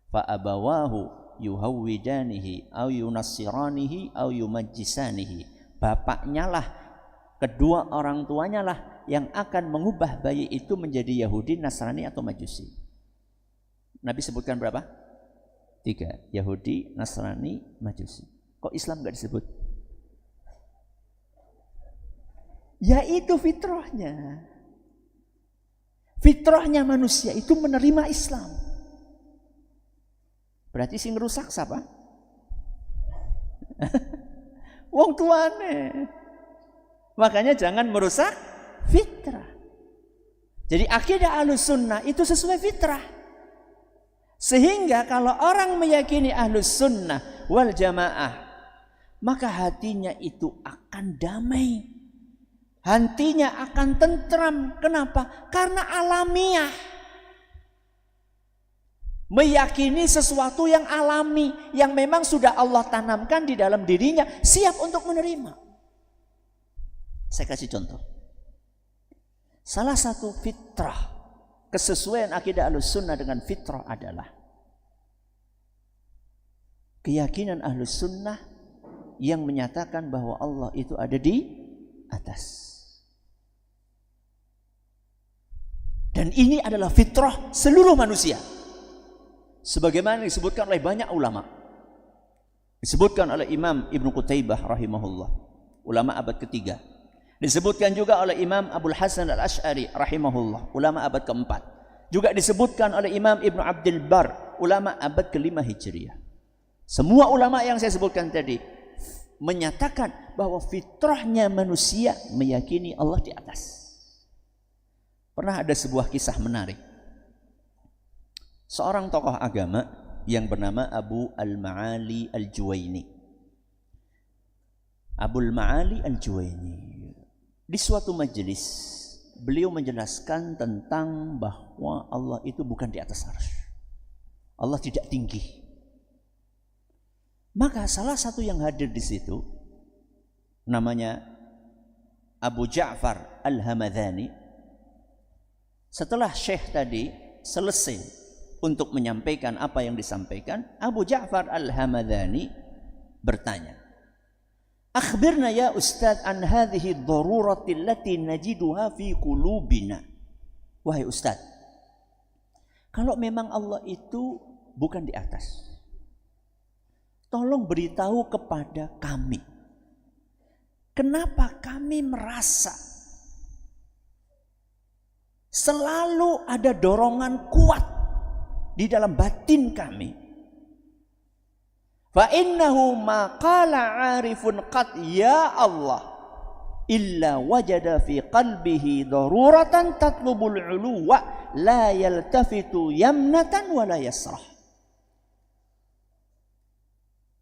Fa abawahu yuhawwidanihi au yunassiranihi au yumajjisanihi. Bapaknya lah, kedua orang tuanya lah yang akan mengubah bayi itu menjadi Yahudi, Nasrani atau Majusi. Nabi sebutkan berapa? 3. Yahudi, Nasrani, Majusi. Kok Islam enggak disebut? Yaitu fitrahnya. Fitrahnya manusia itu menerima Islam. Berarti sing rusak siapa? Wong tuane. Makanya jangan merusak fitrah. Jadi akidah Ahlussunnah itu sesuai fitrah. Sehingga kalau orang meyakini Ahlussunnah wal Jamaah, maka hatinya itu akan damai. Hatinya akan tentram. Kenapa? Karena alamiah. Meyakini sesuatu yang alami, yang memang sudah Allah tanamkan di dalam dirinya, siap untuk menerima. Saya kasih contoh. Salah satu fitrah, kesesuaian akidah Ahlussunnah dengan fitrah adalah keyakinan Ahlussunnah yang menyatakan bahwa Allah itu ada di atas. Dan ini adalah fitrah seluruh manusia. Sebagaimana disebutkan oleh banyak ulama. Disebutkan oleh Imam Ibnu Qutaibah rahimahullah, ulama abad ketiga. Disebutkan juga oleh Imam Abul Hasan Al-Asy'ari rahimahullah, ulama abad keempat. Juga disebutkan oleh Imam Ibnu Abdul Bar, ulama abad kelima Hijriah. Semua ulama yang saya sebutkan tadi menyatakan bahwa fitrahnya manusia meyakini Allah di atas. Pernah ada sebuah kisah menarik. Seorang tokoh agama yang bernama Abu Al-Ma'ali Al-Juwaini. Abu Al-Ma'ali Al-Juwaini. Di suatu majelis, beliau menjelaskan tentang bahwa Allah itu bukan di atas arsy. Allah tidak tinggi. Maka salah satu yang hadir di situ namanya Abu Ja'far Al-Hamadani. Setelah Syekh tadi selesai untuk menyampaikan apa yang disampaikan, Abu Ja'far Al-Hamadani bertanya, "Akhbirna ya Ustaz an hadhihi ad-darurati allati najiduha fi qulubina." Wahai Ustaz, kalau memang Allah itu bukan di atas, tolong beritahu kepada kami, kenapa kami merasa selalu ada dorongan kuat di dalam batin kami. Fa innahu ma qala 'arifun qad ya Allah illa wajada fi qalbihi daruratan tatlubul 'uluwa la yaltafitu yamnatan wa la yasrah.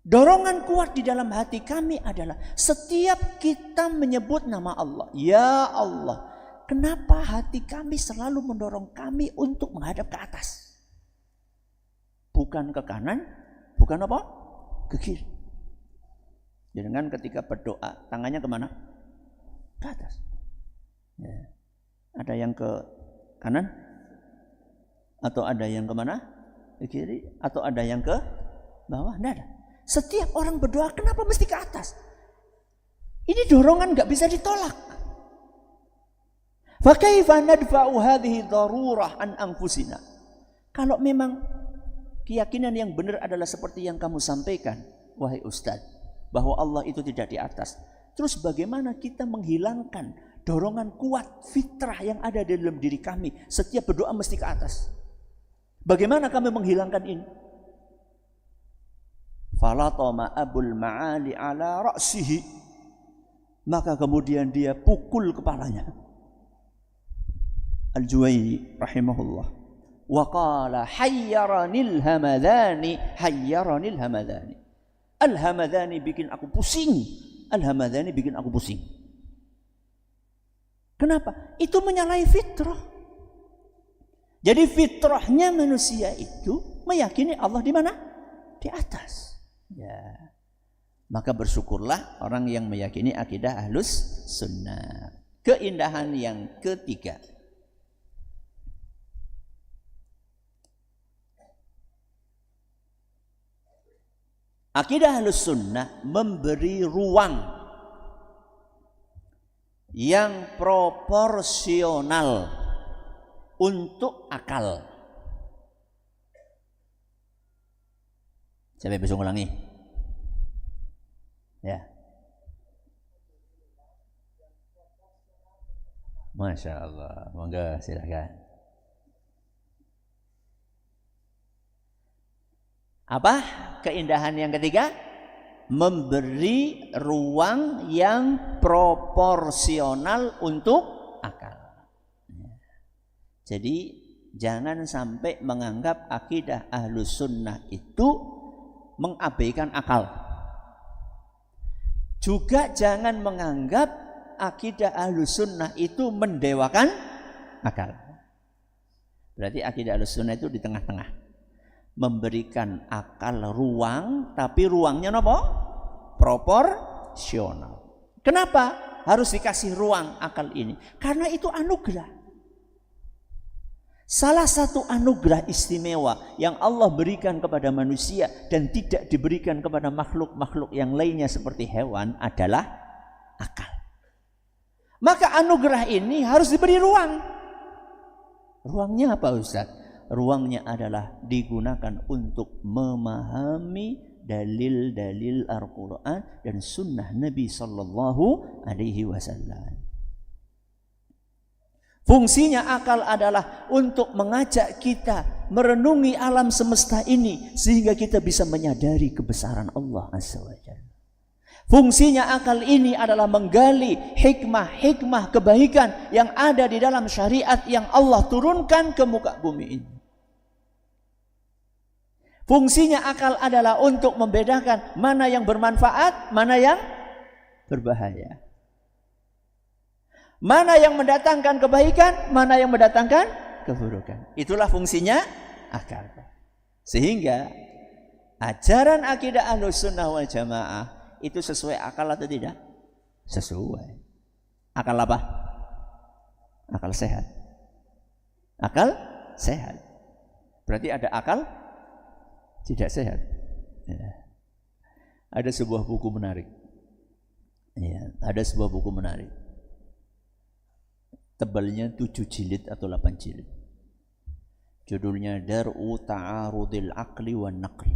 Dorongan kuat di dalam hati kami adalah setiap kita menyebut nama Allah, ya Allah, kenapa hati kami selalu mendorong kami untuk menghadap ke atas? Bukan ke kanan, bukan apa? Ke kiri. Jangan ketika berdoa, tangannya kemana? Ke atas. Ya. Ada yang ke kanan? Atau ada yang kemana? Ke kiri? Atau ada yang ke bawah? Tidak ada. Setiap orang berdoa, kenapa mesti ke atas? Ini dorongan gak bisa ditolak. Fakaifa nadfa'u hadhihi darurah an anfusina. Kalau memang keyakinan yang benar adalah seperti yang kamu sampaikan, wahai Ustaz, bahwa Allah itu tidak di atas, terus bagaimana kita menghilangkan dorongan kuat fitrah yang ada di dalam diri kami setiap berdoa mesti ke atas? Bagaimana kami menghilangkan ini? Falatama Abul Ma'ali ala ra'sihi, maka kemudian dia pukul kepalanya. Al-Juwaini rahimahullah, wa qala hayyaranil hamadani, hayyaranil hamadani. Al-Hamadani bikin aku pusing, Al-Hamadani bikin aku pusing. Kenapa? Itu menyalahi fitrah. Jadi fitrahnya manusia itu meyakini Allah di mana? Di atas. Ya. Maka bersyukurlah orang yang meyakini akidah Ahlus Sunnah. Keindahan yang ketiga, akidah Ahlus Sunnah memberi ruang yang proporsional untuk akal. Siapa bisa ngulangi? Ya. Masya Allah. Monggo silakan. Apa keindahan yang ketiga? Memberi ruang yang proporsional untuk akal. Jadi jangan sampai menganggap akidah Ahlus Sunnah itu mengabaikan akal. Juga jangan menganggap akidah Ahlus Sunnah itu mendewakan akal. Berarti akidah Ahlus Sunnah itu di tengah-tengah, memberikan akal ruang, tapi ruangnya apa? Proporsional. Kenapa harus dikasih ruang akal ini? Karena itu anugerah. Salah satu anugerah istimewa yang Allah berikan kepada manusia dan tidak diberikan kepada makhluk-makhluk yang lainnya seperti hewan adalah akal. Maka anugerah ini harus diberi ruang. Ruangnya apa Ustaz? Ruangnya adalah digunakan untuk memahami dalil-dalil Al-Quran dan sunnah Nabi Sallallahu Alaihi Wasallam. Fungsinya akal adalah untuk mengajak kita merenungi alam semesta ini sehingga kita bisa menyadari kebesaran Allah Azza wa Jalla. Fungsinya akal ini adalah menggali hikmah-hikmah kebaikan yang ada di dalam syariat yang Allah turunkan ke muka bumi ini. Fungsinya akal adalah untuk membedakan mana yang bermanfaat, mana yang berbahaya. Mana yang mendatangkan kebaikan, mana yang mendatangkan keburukan. Itulah fungsinya akal. Sehingga ajaran akidah Ahlus Sunnah wal Jamaah itu sesuai akal atau tidak? Sesuai. Akal apa? Akal sehat. Akal sehat. Berarti ada akal tidak sehat. Ya. Ada sebuah buku menarik. Ya, ada sebuah buku menarik. Tebalnya 7 jilid atau 8 jilid. Judulnya Dar'u Ta'arudil Aqli wan Naql.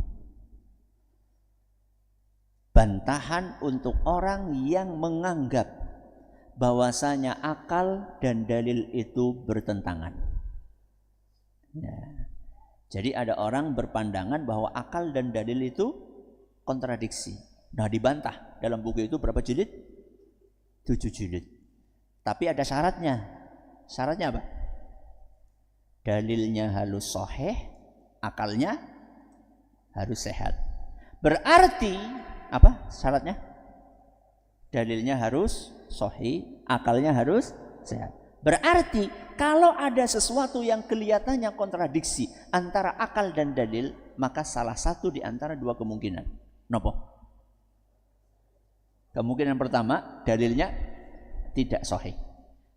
Bantahan untuk orang yang menganggap bahwasanya akal dan dalil itu bertentangan. Ya. Jadi ada orang berpandangan bahwa akal dan dalil itu kontradiksi. Nah, dibantah dalam buku itu berapa jilid? 7 jilid. Tapi ada syaratnya. Syaratnya apa? Dalilnya harus sahih, akalnya harus sehat. Berarti apa syaratnya? Dalilnya harus sahih, akalnya harus sehat. Berarti kalau ada sesuatu yang kelihatannya kontradiksi antara akal dan dalil, maka salah satu di antara dua kemungkinan. Nopo? Kemungkinan pertama, dalilnya tidak sahih.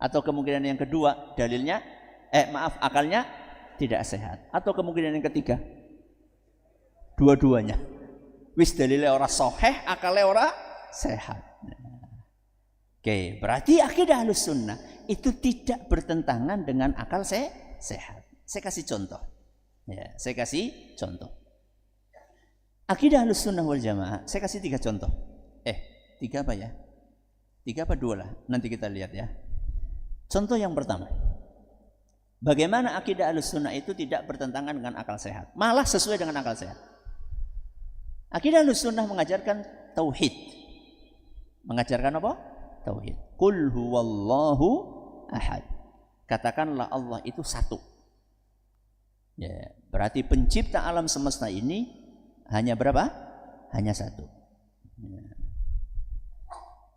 Atau kemungkinan yang kedua, dalilnya akalnya tidak sehat. Atau kemungkinan yang ketiga, dua-duanya. Wis dalilnya ora sahih, akalnya ora sehat. Oke, berarti akidah Ahlussunnah itu tidak bertentangan dengan akal sehat. Saya kasih contoh. Ya, saya kasih contoh. Akidah Ahlussunnah wal Jamaah, saya kasih 3 contoh. 3 apa ya? 3 apa 2 lah, nanti kita lihat ya. Contoh yang pertama. Bagaimana akidah Ahlussunnah itu tidak bertentangan dengan akal sehat, malah sesuai dengan akal sehat. Akidah Ahlussunnah mengajarkan tauhid. Mengajarkan apa? Tauhid. Qul huwallahu ahad. Katakanlah Allah itu satu. Ya, berarti pencipta alam semesta ini hanya berapa? Hanya satu. Ya.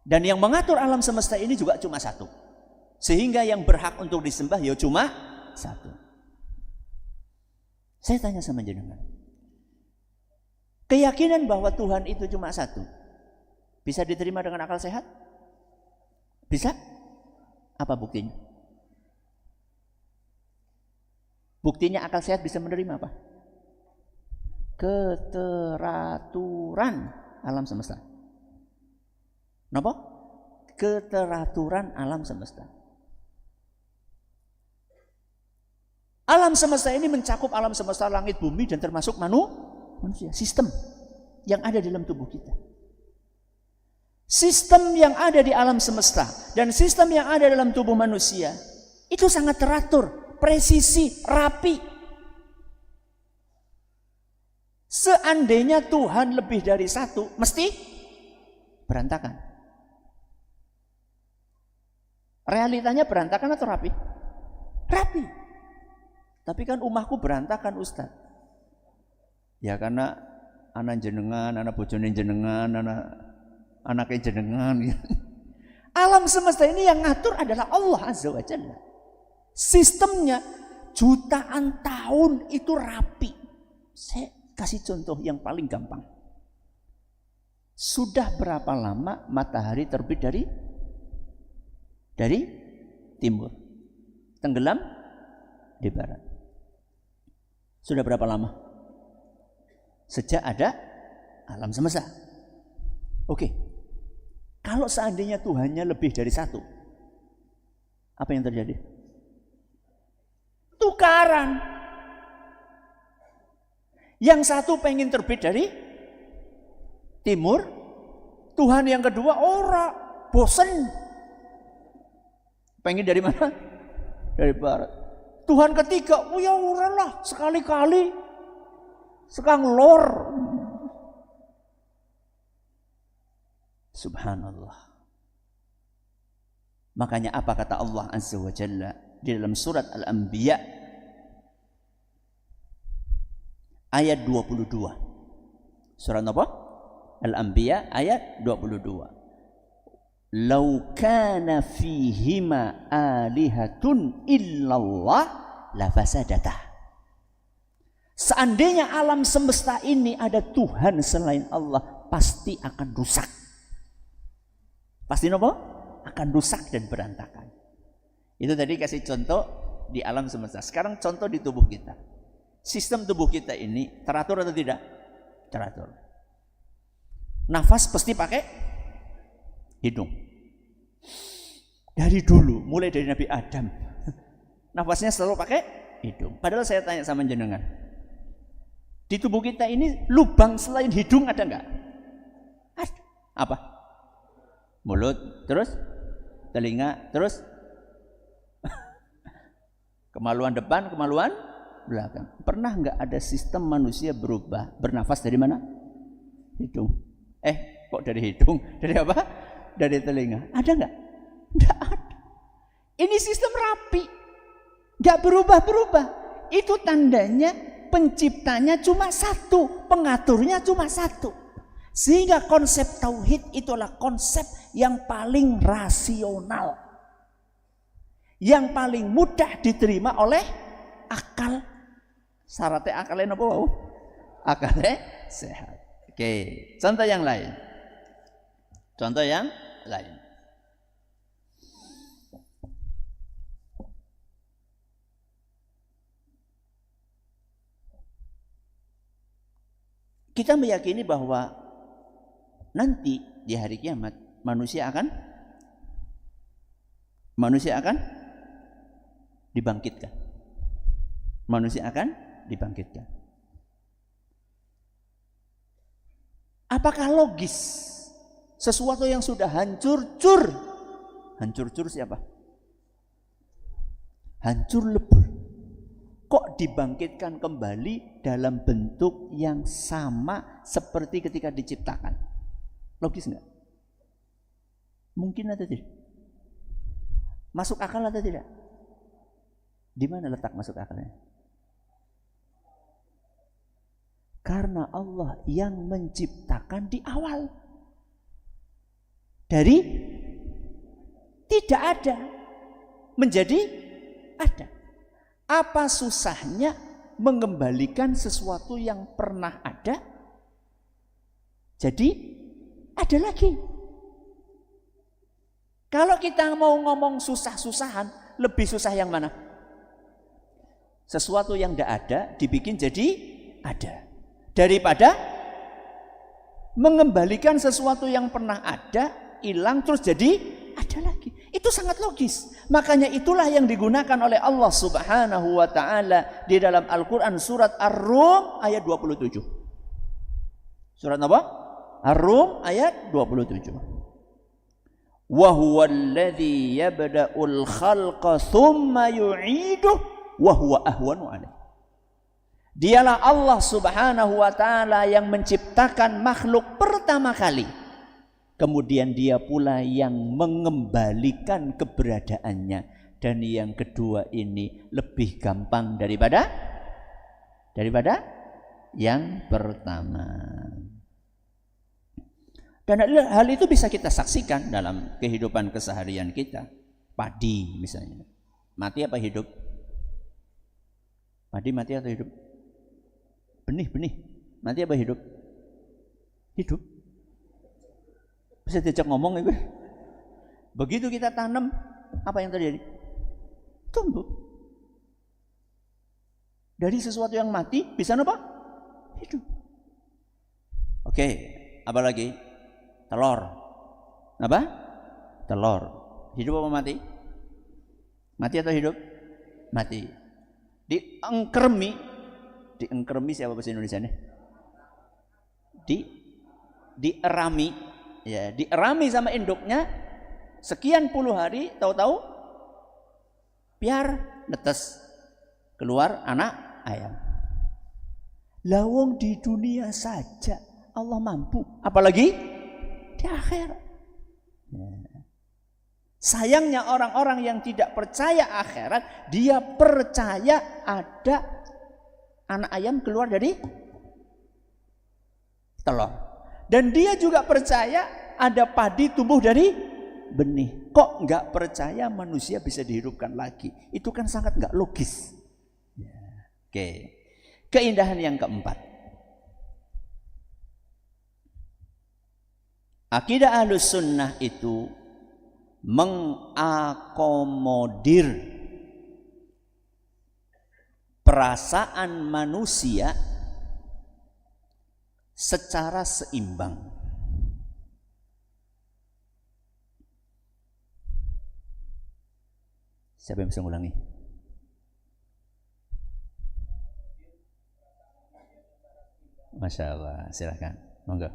Dan yang mengatur alam semesta ini juga cuma satu. Sehingga yang berhak untuk disembah ya cuma satu. Saya tanya sama jenengan. Keyakinan bahwa Tuhan itu cuma satu bisa diterima dengan akal sehat? Bisa? Apa buktinya? Buktinya akal sehat bisa menerima apa? Keteraturan alam semesta. Kenapa? Keteraturan alam semesta. Alam semesta ini mencakup alam semesta langit bumi dan termasuk manusia. Sistem yang ada dalam tubuh kita. Sistem yang ada di alam semesta dan sistem yang ada dalam tubuh manusia itu sangat teratur, presisi, rapi. Seandainya Tuhan lebih dari satu, mesti berantakan. Realitanya berantakan atau rapi? Rapi. Tapi kan umahku berantakan, Ustaz. Ya karena anak jenengan, anak bojone jenengan, anaknya jenengan. Alam semesta ini yang ngatur adalah Allah Azza wa Jalla. Sistemnya jutaan tahun itu rapi. Saya kasih contoh yang paling gampang. Sudah berapa lama matahari terbit dari timur, tenggelam di barat? Sudah berapa lama? Sejak ada alam semesta. Oke. Kalau seandainya Tuhannya lebih dari satu, apa yang terjadi? Tukaran. Yang satu pengen terbit dari timur, Tuhan yang kedua ora, bosen. Pengen dari mana? Dari barat. Tuhan ketiga, oh ya ora lah, sekali-kali sekang lor. Subhanallah. Makanya apa kata Allah Azza wa Jalla di dalam surat Al-Anbiya ayat 22. Surat apa? Al-Anbiya ayat 22. Lau kana fihima alihatun illallah lafasadata. Seandainya alam semesta ini ada Tuhan selain Allah, pasti akan rusak. Pasti apa? Akan rusak dan berantakan. Itu tadi kasih contoh di alam semesta. Sekarang contoh di tubuh kita. Sistem tubuh kita ini teratur atau tidak? Teratur. Nafas pasti pakai hidung. Dari dulu, mulai dari Nabi Adam, nafasnya selalu pakai hidung. Padahal saya tanya sama jenengan, di tubuh kita ini lubang selain hidung ada nggak? Ada. Apa? Mulut, terus telinga, terus kemaluan depan, kemaluan belakang. Pernah nggak ada sistem manusia berubah bernafas dari mana? Hidung. Kok dari hidung? Dari apa? Dari telinga. Ada nggak? Nggak ada. Ini sistem rapi, nggak berubah-berubah. Itu tandanya penciptanya cuma satu, pengaturnya cuma satu. Sehingga konsep tauhid itulah konsep yang paling rasional, yang paling mudah diterima oleh akal. Syaratnya akalnya apa? Akalnya sehat. Oke, contoh yang lain. Contoh yang lain. Kita meyakini bahwa nanti di hari kiamat manusia akan dibangkitkan. Manusia akan dibangkitkan. Apakah logis sesuatu yang sudah hancur-cur? Hancur-cur siapa? Hancur lebur. Kok dibangkitkan kembali dalam bentuk yang sama seperti ketika diciptakan? Logis enggak? Mungkin atau tidak? Masuk akal atau tidak? Di mana letak masuk akalnya? Karena Allah yang menciptakan di awal. Dari tidak ada menjadi ada. Apa susahnya mengembalikan sesuatu yang pernah ada jadi ada lagi? Kalau kita mau ngomong susah-susahan, lebih susah yang mana? Sesuatu yang tidak ada dibikin jadi ada, daripada mengembalikan sesuatu yang pernah ada hilang terus jadi ada lagi. Itu sangat logis. Makanya itulah yang digunakan oleh Allah Subhanahu wa taala di dalam Al-Qur'an surat Ar-Rum ayat 27. Surat apa? Ar-Rum ayat 27. Wa huwallazi yabda'ul khalqa tsumma yu'iduhu wa huwa ahwanu 'alaihi. Dialah Allah Subhanahu wa taala yang menciptakan makhluk pertama kali. Kemudian dia pula yang mengembalikan keberadaannya. Dan yang kedua ini lebih gampang daripada yang pertama. Dan hal itu bisa kita saksikan dalam kehidupan keseharian kita. Padi misalnya. Mati apa hidup? Padi mati atau hidup? Benih. Mati apa hidup? Hidup. Bisa diajak ngomong itu. Begitu kita tanam, apa yang terjadi? Tumbuh. Dari sesuatu yang mati bisa apa? Hidup. Oke, apa lagi? Telur. Apa? Telur. Hidup apa mati? Mati atau hidup? Mati. Diengkermi siapa bahasa Indonesianya? Dierami. Ya, dierami sama induknya sekian puluh hari, tahu-tahu piar netes keluar anak ayam. Lawong di dunia saja Allah mampu, apalagi di akhirat. Ya. Sayangnya orang-orang yang tidak percaya akhirat, dia percaya ada anak ayam keluar dari telur. Dan dia juga percaya ada padi tumbuh dari benih. Kok nggak percaya manusia bisa dihidupkan lagi? Itu kan sangat nggak logis. Ya. Oke. Keindahan yang keempat. Akidah Ahlus Sunnah itu mengakomodir perasaan manusia secara seimbang. Siapa yang bisa ngulangi? Masya Allah, silakan, monggo.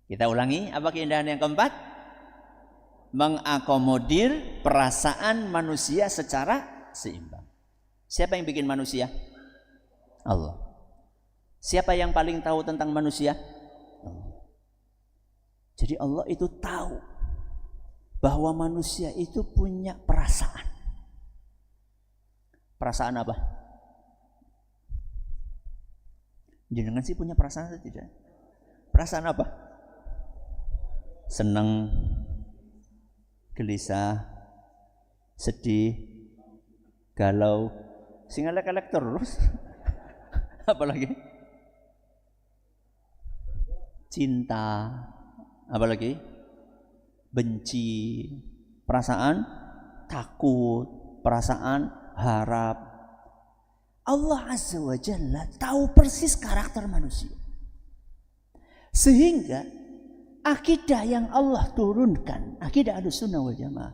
Kita ulangi, apa keindahan yang keempat? Mengakomodir perasaan manusia secara seimbang. Siapa yang bikin manusia? Allah. Siapa yang paling tahu tentang manusia? Allah. Jadi Allah itu tahu bahwa manusia itu punya perasaan. Perasaan apa? Jenengan sih punya perasaan atau tidak? Perasaan apa? Senang, gelisah, sedih, galau, sing elek-elek terus. Apalagi? Cinta, apalagi? Benci, perasaan takut, perasaan harap. Allah Azza wa Jalla tahu persis karakter manusia. Sehingga akidah yang Allah turunkan, akidah Ahlussunnah wal Jamaah,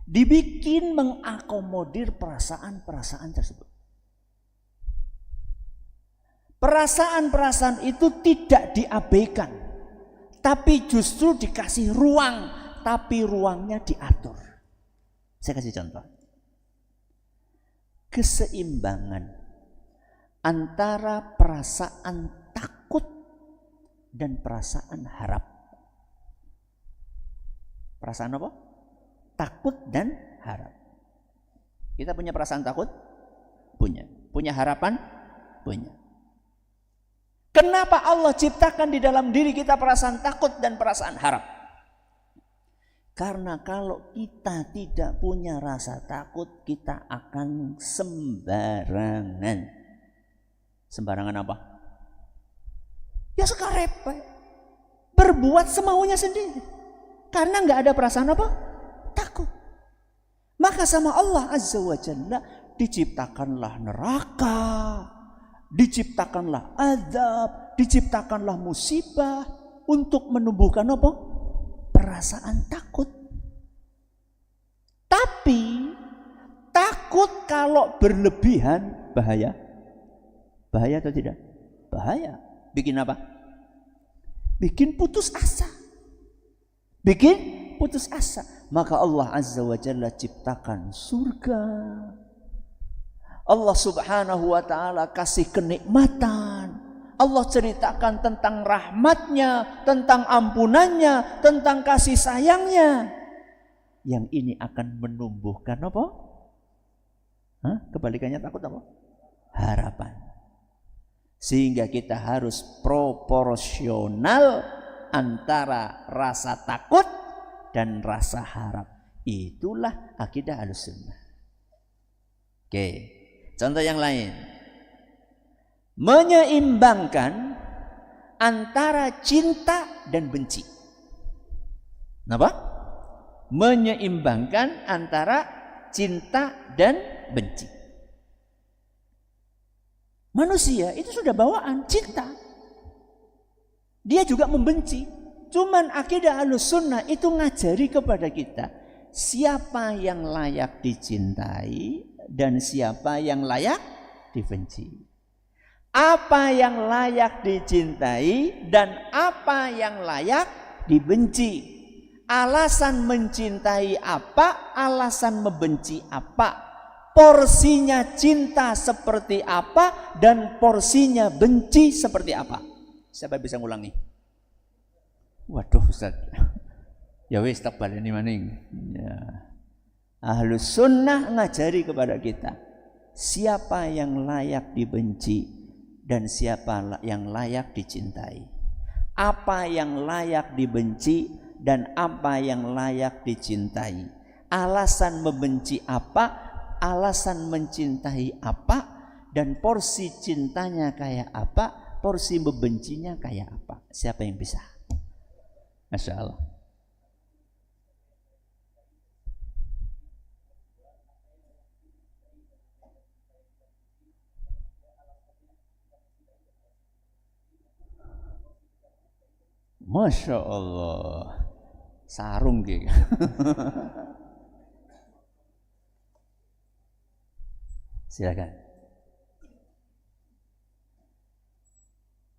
dibikin mengakomodir perasaan-perasaan tersebut. Perasaan-perasaan itu tidak diabaikan, tapi justru dikasih ruang, tapi ruangnya diatur. Saya kasih contoh. Keseimbangan antara perasaan takut dan perasaan harap. Perasaan apa? Takut dan harap. Kita punya perasaan takut? Punya. Punya harapan? Punya. Kenapa Allah ciptakan di dalam diri kita perasaan takut dan perasaan harap? Karena kalau kita tidak punya rasa takut, kita akan sembarangan. Sembarangan apa? Ya sekarep, berbuat semaunya sendiri. Karena nggak ada perasaan apa? Takut. Maka sama Allah Azza wa Jalla diciptakanlah neraka, diciptakanlah azab, diciptakanlah musibah untuk menumbuhkan apa? Perasaan takut. Tapi takut kalau berlebihan bahaya. Bahaya atau tidak? Bahaya. Bikin apa? Bikin putus asa. Bikin putus asa. Maka Allah Azza wa Jalla ciptakan surga. Allah Subhanahu wa ta'ala kasih kenikmatan. Allah ceritakan tentang rahmatnya, tentang ampunannya, tentang kasih sayangnya. Yang ini akan menumbuhkan apa? Kebalikannya takut apa? Harapan. Sehingga kita harus proporsional antara rasa takut dan rasa harap. Itulah akidah Ahlussunnah. Oke, contoh yang lain. Menyeimbangkan antara cinta dan benci. Kenapa? Menyeimbangkan antara cinta dan benci. Manusia itu sudah bawaan cinta. Dia juga membenci. Cuman akidah Ahlussunnah itu ngajari kepada kita siapa yang layak dicintai dan siapa yang layak dibenci. Apa yang layak dicintai dan apa yang layak dibenci. Alasan mencintai apa, alasan membenci apa. Porsinya cinta seperti apa dan porsinya benci seperti apa. Siapa bisa ngulangi? Waduh Ustaz. Ya wis tak baleni maning. Ya. Ahlussunnah ngajari kepada kita siapa yang layak dibenci dan siapa yang layak dicintai. Apa yang layak dibenci dan apa yang layak dicintai. Alasan membenci apa, alasan mencintai apa, dan porsi cintanya kayak apa, porsi membencinya kayak apa. Siapa yang bisa? Masya Allah. Masya Allah. Sarung gitu. Silakan.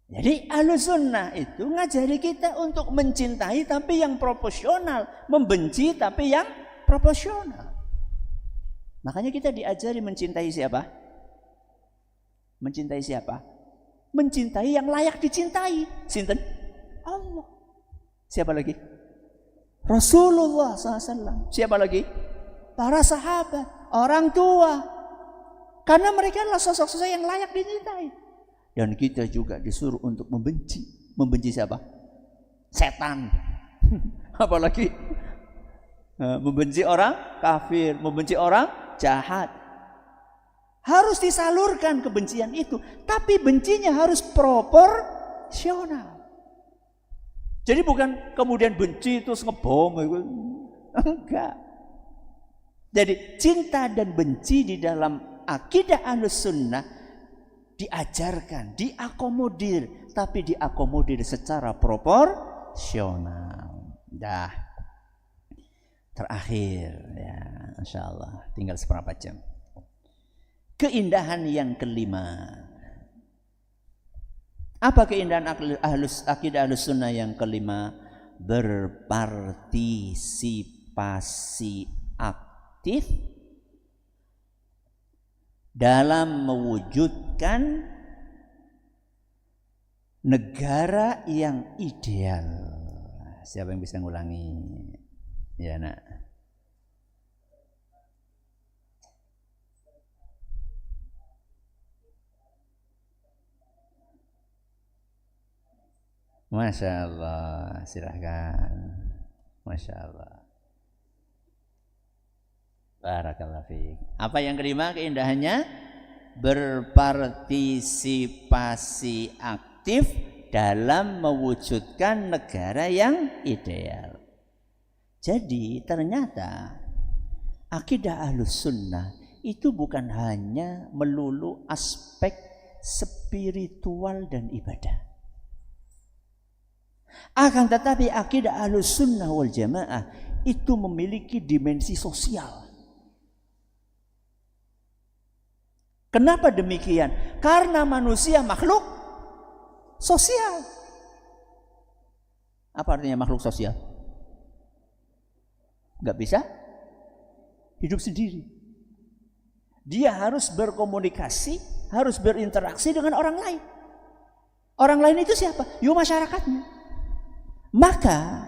Jadi Ahlussunnah itu ngajari kita untuk mencintai tapi yang proporsional, membenci tapi yang proporsional. Makanya kita diajari mencintai siapa? Mencintai siapa? Mencintai yang layak dicintai. Sinten? Allah. Siapa lagi? Rasulullah SAW. Siapa lagi? Para sahabat, orang tua. Karena mereka adalah sosok-sosok yang layak dicintai. Dan kita juga disuruh untuk membenci. Membenci siapa? Setan. Apalagi membenci orang kafir, membenci orang jahat. Harus disalurkan kebencian itu, tapi bencinya harus proporsional. Jadi bukan kemudian benci terus ngebom. Enggak. Jadi cinta dan benci di dalam akidah Ahlussunnah diajarkan, diakomodir, tapi diakomodir secara proporsional. Dah. Terakhir ya, Insya Allah tinggal seberapa jam. Keindahan yang kelima. Apa keindahan akidah Ahlussunnah yang kelima? Berpartisipasi aktif dalam mewujudkan negara yang ideal. Siapa yang bisa ngulangi? Ya, nak. Masya Allah, silahkan. Masya Allah. Barakallahu fiik. Apa yang kelima keindahannya? Berpartisipasi aktif dalam mewujudkan negara yang ideal. Jadi ternyata akidah Ahlussunnah itu bukan hanya melulu aspek spiritual dan ibadah. Akan tetapi akidah Ahlussunnah wal Jamaah itu memiliki dimensi sosial. Kenapa demikian? Karena manusia makhluk sosial. Apa artinya makhluk sosial? Enggak bisa hidup sendiri. Dia harus berkomunikasi, harus berinteraksi dengan orang lain. Orang lain itu siapa? Yo masyarakatnya. Maka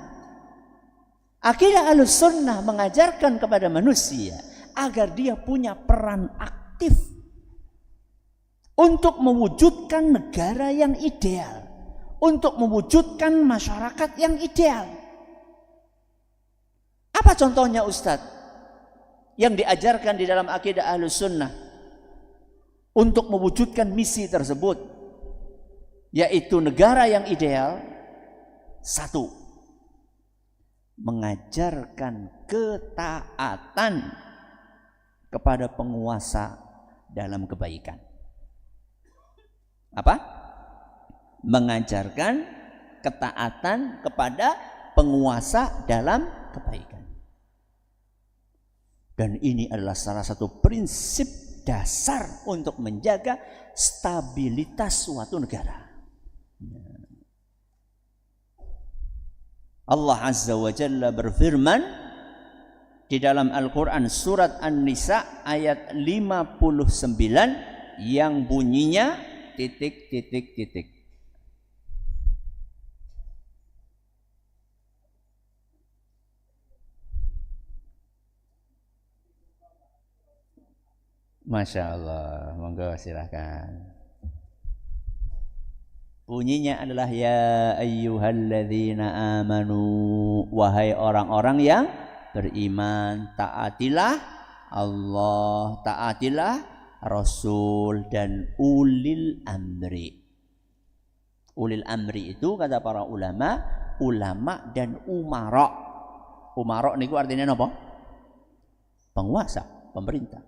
akidah Ahlussunnah mengajarkan kepada manusia agar dia punya peran aktif untuk mewujudkan negara yang ideal, untuk mewujudkan masyarakat yang ideal. Apa contohnya Ustadz yang diajarkan di dalam akidah Ahlussunnah untuk mewujudkan misi tersebut, yaitu negara yang ideal? Satu, mengajarkan ketaatan kepada penguasa dalam kebaikan. Apa? Mengajarkan ketaatan kepada penguasa dalam kebaikan. Dan ini adalah salah satu prinsip dasar untuk menjaga stabilitas suatu negara. Allah Azza wa Jalla berfirman di dalam Al-Quran surat An-Nisa ayat 59 yang bunyinya titik. Masya Allah, monggo silahkan. Bunyinya adalah ya ayyuhalladzina amanu, wahai orang-orang yang beriman, taatilah Allah, taatilah Rasul dan ulil amri. Ulil amri itu kata para ulama dan umara. Umara niku artinya apa? Penguasa, pemerintah.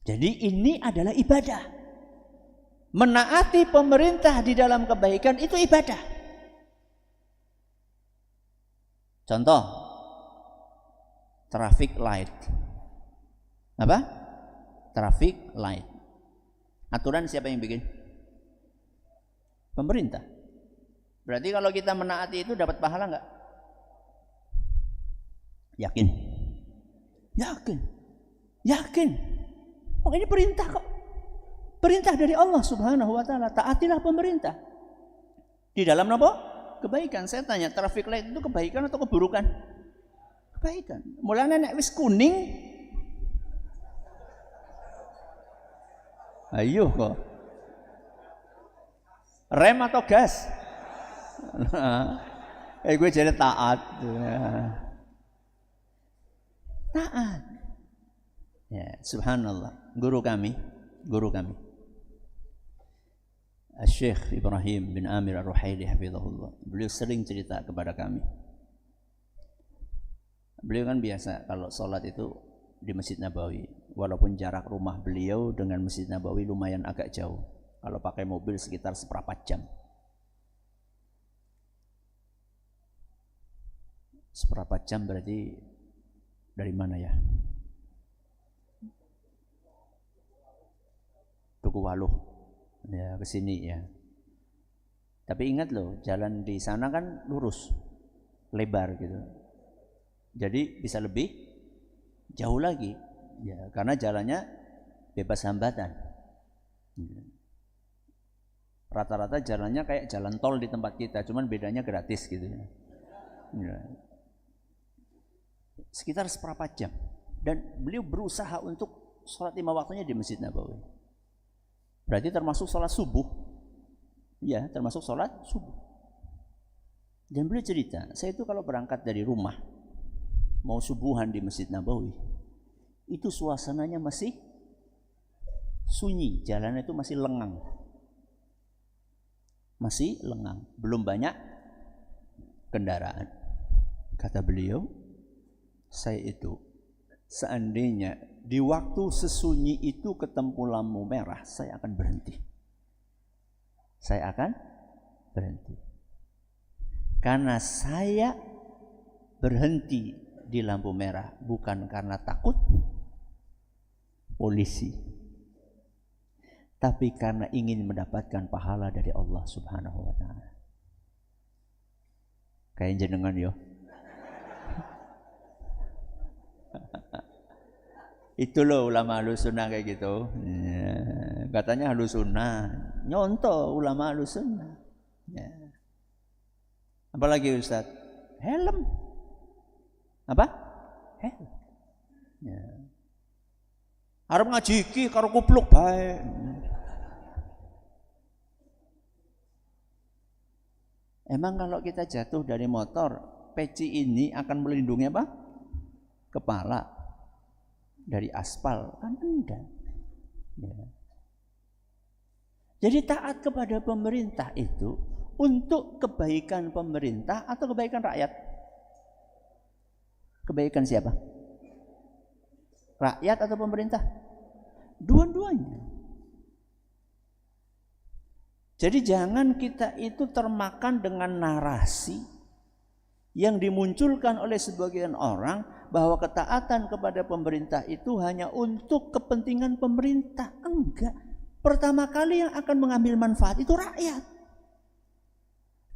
Jadi ini adalah ibadah. Menaati pemerintah di dalam kebaikan itu ibadah. Contoh, traffic light. Apa? Traffic light. Aturan siapa yang bikin? Pemerintah. Berarti kalau kita menaati itu dapat pahala enggak? Yakin? Yakin. Yakin. Oh, ini perintah kok. Perintah dari Allah Subhanahu wa taala, taatilah pemerintah. Di dalam apa? Kebaikan. Saya tanya, traffic light itu kebaikan atau keburukan? Kebaikan. Mulane nek wis kuning, ayo kok. Rem atau gas? Gue jadi taat. Taat. Ya, subhanallah. Guru kami Syekh Ibrahim bin Amir Ar-Ruhaili hafizahullah. Beliau sering cerita kepada kami. Beliau kan biasa kalau sholat itu di Masjid Nabawi. Walaupun jarak rumah beliau dengan Masjid Nabawi lumayan agak jauh. Kalau pakai mobil sekitar seperempat jam. Seperempat jam berarti dari mana ya? Tukuwaluh. Ya, ke sini ya. Tapi ingat loh, jalan di sana kan lurus, lebar gitu. Jadi bisa lebih jauh lagi. Ya, karena jalannya bebas hambatan. Rata-rata jalannya kayak jalan tol di tempat kita, cuman bedanya gratis gitu ya. Ya. Sekitar seperempat jam. Dan beliau berusaha untuk sholat 5 waktunya di Masjid Nabawi. Berarti termasuk sholat subuh. Ya, termasuk sholat subuh. Dan beliau cerita, saya itu kalau berangkat dari rumah, mau subuhan di Masjid Nabawi, itu suasananya masih sunyi, jalannya itu masih lengang. Masih lengang, belum banyak kendaraan. Kata beliau, saya itu seandainya di waktu sesunyi itu ketemu lampu merah, saya akan berhenti. Saya akan berhenti. Karena saya berhenti di lampu merah bukan karena takut polisi, tapi karena ingin mendapatkan pahala dari Allah Subhanahu wa taala. Kayak jenengan yo. Itu loh ulama Ahlussunnah kayak gitu. Ya, katanya Ahlussunnah, nyontoh ulama Ahlussunnah. Ya. Apalagi Ustaz? Helm. Apa? Helm. Ya. Arep ngaji iki karo kupluk bae. Emang kalau kita jatuh dari motor, peci ini akan melindungi apa? Kepala dari aspal kan enggak. Ya. Jadi taat kepada pemerintah itu untuk kebaikan pemerintah atau kebaikan rakyat? Kebaikan siapa? Rakyat atau pemerintah? Dua-duanya. Jadi jangan kita itu termakan dengan narasi yang dimunculkan oleh sebagian orang bahwa ketaatan kepada pemerintah itu hanya untuk kepentingan pemerintah. Enggak. Pertama kali yang akan mengambil manfaat itu rakyat.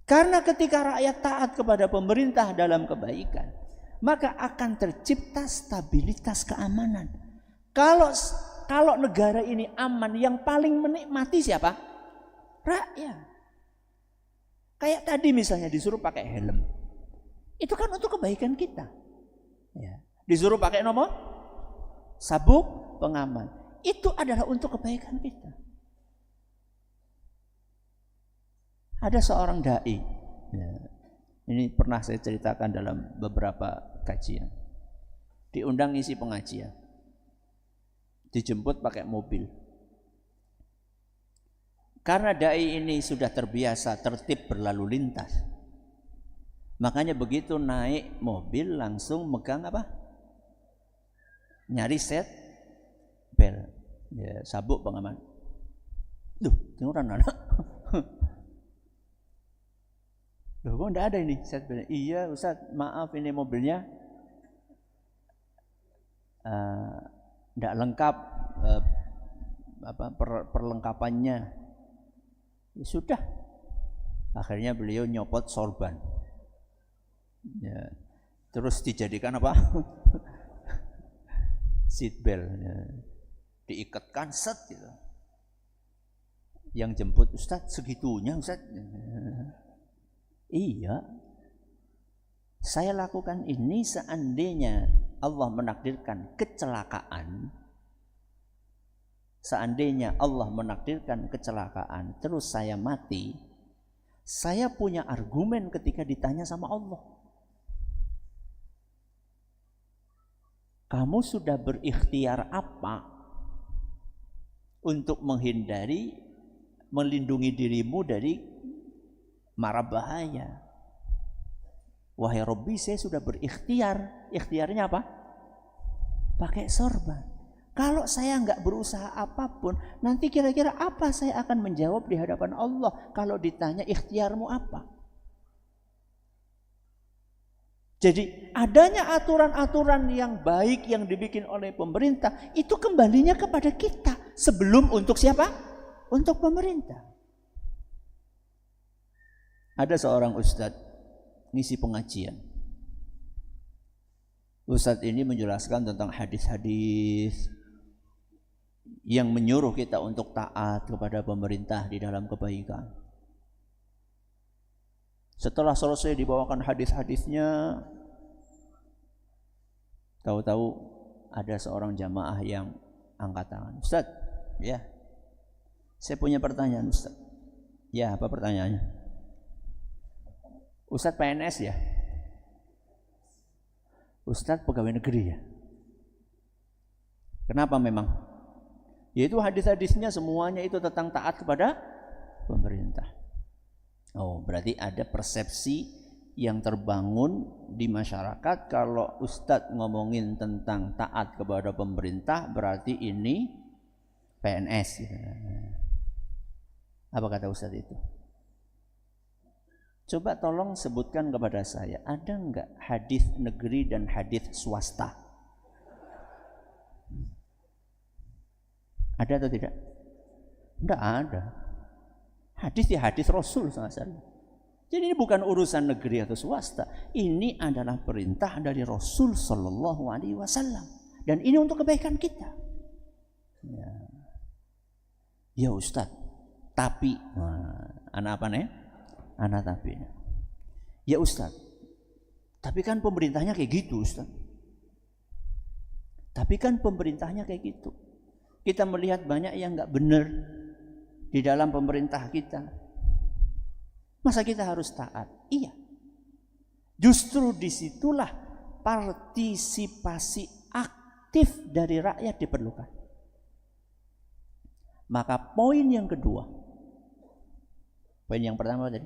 Karena ketika rakyat taat kepada pemerintah dalam kebaikan, maka akan tercipta stabilitas keamanan. Kalau negara ini aman, yang paling menikmati siapa? Rakyat. Kayak tadi misalnya disuruh pakai helm. Itu kan untuk kebaikan kita. Ya. Disuruh pakai nomor sabuk pengaman. Itu adalah untuk kebaikan kita. Ada seorang dai. Ya. Ini pernah saya ceritakan dalam beberapa kajian. Diundang ngisi pengajian. Dijemput pakai mobil. Karena dai ini sudah terbiasa tertib berlalu lintas. Makanya begitu naik mobil langsung megang apa? Nyari set bel, ya, sabuk pengaman. Duh, dengeran anak. Loh kok enggak ada ini? Saya bilang, iya Ustaz, maaf ini mobilnya enggak lengkap perlengkapannya. Ya sudah. Akhirnya beliau nyopot sorban. Ya. Terus dijadikan apa? Seat belt. Ya. Diikatkan set gitu. Yang jemput, Ustaz segitunya Ustaz. Iya. Saya lakukan ini seandainya Allah menakdirkan kecelakaan. Seandainya Allah menakdirkan kecelakaan, terus saya mati, saya punya argumen ketika ditanya sama Allah. Kamu sudah berikhtiar apa untuk melindungi dirimu dari mara bahaya? Wahai Rabbi, saya sudah berikhtiar. Ikhtiarnya apa? Pakai sorban. Kalau saya nggak berusaha apapun, nanti kira-kira apa saya akan menjawab di hadapan Allah kalau ditanya ikhtiarmu apa? Jadi adanya aturan-aturan yang baik yang dibikin oleh pemerintah itu kembalinya kepada kita. Sebelum untuk siapa? Untuk pemerintah. Ada seorang ustadz ngisi pengajian. Ustadz ini menjelaskan tentang hadis-hadis yang menyuruh kita untuk taat kepada pemerintah di dalam kebaikan. Setelah selesai dibawakan hadis-hadisnya, tahu-tahu ada seorang jamaah yang angkat tangan. Ustaz, ya, saya punya pertanyaan Ustaz. Ya, apa pertanyaannya? Ustaz PNS ya? Ustaz pegawai negeri ya? Kenapa memang? Yaitu hadis-hadisnya semuanya itu tentang taat kepada pemerintah. Oh, berarti ada persepsi yang terbangun di masyarakat kalau Ustadz ngomongin tentang taat kepada pemerintah berarti ini PNS. Apa kata Ustadz itu? Coba tolong sebutkan kepada saya, ada enggak hadis negeri dan hadis swasta? Ada atau tidak? Tidak ada. Hadis ya hadis Rasul SAW. Jadi ini bukan urusan negeri atau swasta. Ini adalah perintah dari Rasul Sallallahu Alaihi Wasallam. Dan ini untuk kebaikan kita. Ya Ustaz, tapi anak apa nih? Anak tapi. Ya Ustaz, tapi kan pemerintahnya kayak gitu Ustaz. Tapi kan pemerintahnya kayak gitu. Kita melihat banyak yang nggak benar di dalam pemerintah kita. Masa kita harus taat? Iya. Justru disitulah partisipasi aktif dari rakyat diperlukan. Maka poin yang kedua, poin yang pertama tadi,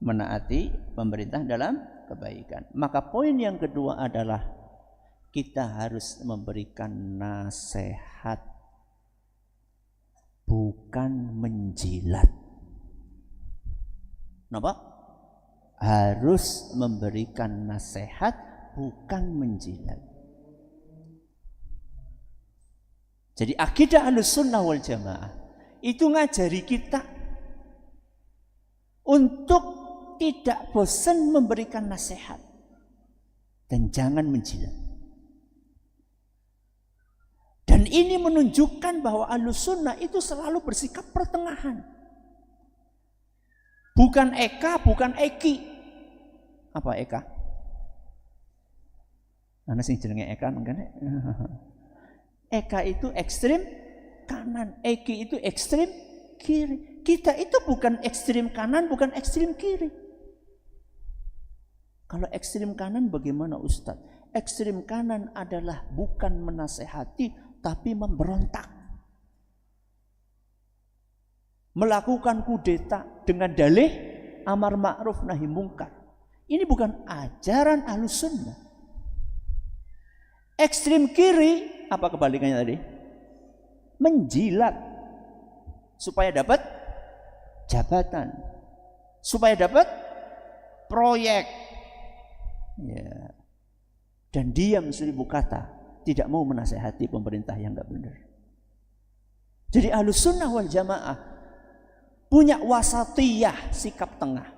menaati pemerintah dalam kebaikan. Maka poin yang kedua adalah kita harus memberikan nasihat, bukan menjilat. Kenapa? Harus memberikan nasihat, bukan menjilat. Jadi akidah Ahlussunnah wal Jamaah itu ngajari kita untuk tidak bosan memberikan nasihat dan jangan menjilat. Dan ini menunjukkan bahwa Ahlussunnah itu selalu bersikap pertengahan. Bukan Eka, bukan Eki. Apa Eka? Ana sing jenenge Eka mengkene. Eka itu ekstrim kanan, Eki itu ekstrim kiri. Kita itu bukan ekstrim kanan, bukan ekstrim kiri. Kalau ekstrim kanan bagaimana Ustaz? Ekstrim kanan adalah bukan menasehati, tapi memberontak. Melakukan kudeta dengan dalih amar ma'ruf nahi mungkar. Ini bukan ajaran Ahlussunnah. Ekstrim kiri, apa kebalikannya tadi? Menjilat supaya dapat jabatan. supaya dapat proyek. Ya. Dan diam 1000 kata, tidak mau menasehati pemerintah yang enggak benar. Jadi Ahlussunnah wal Jamaah punya wasatiyah, sikap tengah.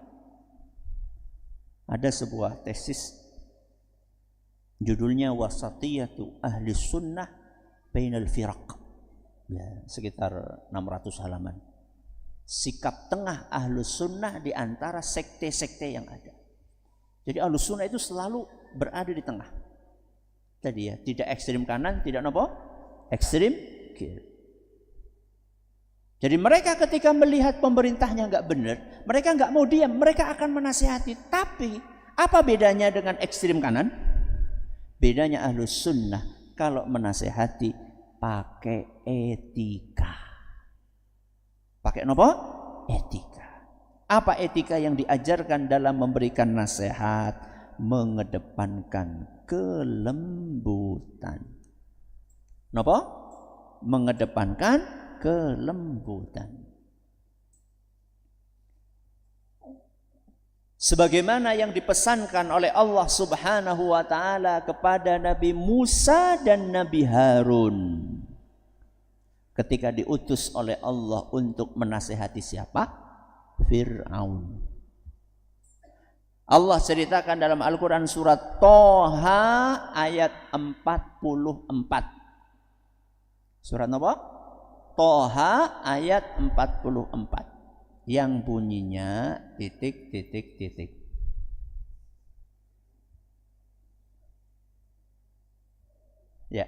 Ada sebuah tesis judulnya Wasatiyatu Ahli Sunnah Bainal Firaq. Ya, sekitar 600 halaman. Sikap tengah Ahlus Sunnah di antara sekte-sekte yang ada. Jadi Ahlus Sunnah itu selalu berada di tengah. Tadi ya, tidak ekstrim kanan, tidak apa? Ekstrim kiri. Jadi mereka ketika melihat pemerintahnya nggak benar, mereka nggak mau diam, mereka akan menasihati. Tapi apa bedanya dengan ekstrim kanan? Bedanya Ahlus Sunnah kalau menasihati pakai etika. Pakai apa? Etika. Apa etika yang diajarkan dalam memberikan nasihat? Mengedepankan kelembutan. Napa? Mengedepankan kelembutan. Sebagaimana yang dipesankan oleh Allah Subhanahu wa taala kepada Nabi Musa dan Nabi Harun ketika diutus oleh Allah untuk menasihati siapa? Fir'aun. Allah ceritakan dalam Al-Quran surat Toha ayat 44. Surat apa? Toha ayat 44. Yang bunyinya titik. Ya.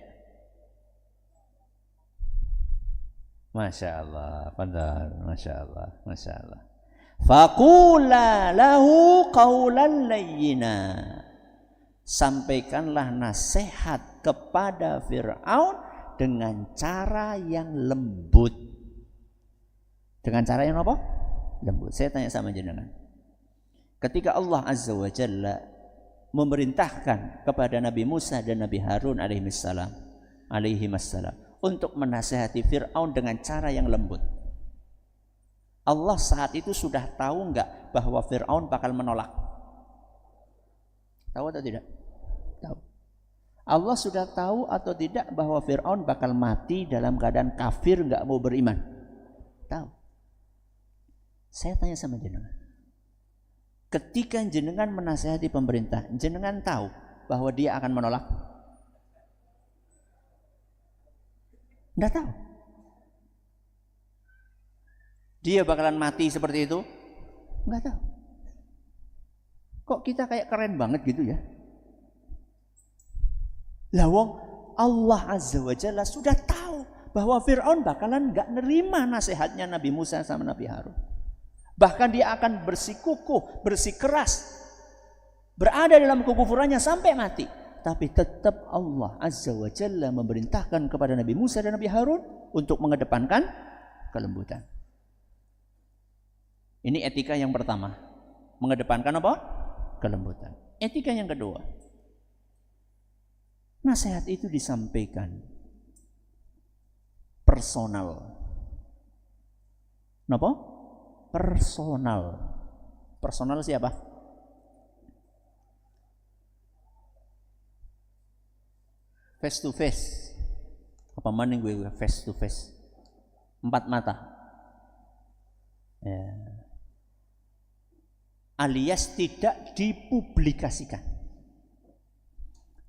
Masya Allah, padahal, Masya Allah. Faqula lahu qawlan layyina. Sampaikanlah nasihat kepada Fir'aun dengan cara yang lembut. Dengan cara yang apa? Lembut. Saya tanya sama jenengan. Ketika Allah Azza wa Jalla memerintahkan kepada Nabi Musa dan Nabi Harun alaihissalam untuk menasihati Fir'aun dengan cara yang lembut, Allah saat itu sudah tahu enggak bahwa Fir'aun bakal menolak? Tahu atau tidak? Tahu. Allah sudah tahu atau tidak bahwa Fir'aun bakal mati dalam keadaan kafir, enggak mau beriman? Tahu. Saya tanya sama jenengan, ketika jenengan menasihati pemerintah, jenengan tahu bahwa dia akan menolak? Enggak tahu. Dia bakalan mati seperti itu? Enggak tahu. Kok kita kayak keren banget gitu ya? Lawang Allah Azza wa Jalla sudah tahu bahwa Fir'aun bakalan enggak nerima nasihatnya Nabi Musa sama Nabi Harun. Bahkan dia akan bersikukuh, bersikeras, berada dalam kekufurannya sampai mati. Tapi tetap Allah Azza wa Jalla memerintahkan kepada Nabi Musa dan Nabi Harun untuk mengedepankan kelembutan. Ini etika yang pertama. Mengedepankan apa? Kelembutan. Etika yang kedua. Nasihat itu disampaikan personal. Kenapa? Personal. Personal siapa? Face to face. Apa maning gue face to face? 4 mata. Ya. Alias tidak dipublikasikan.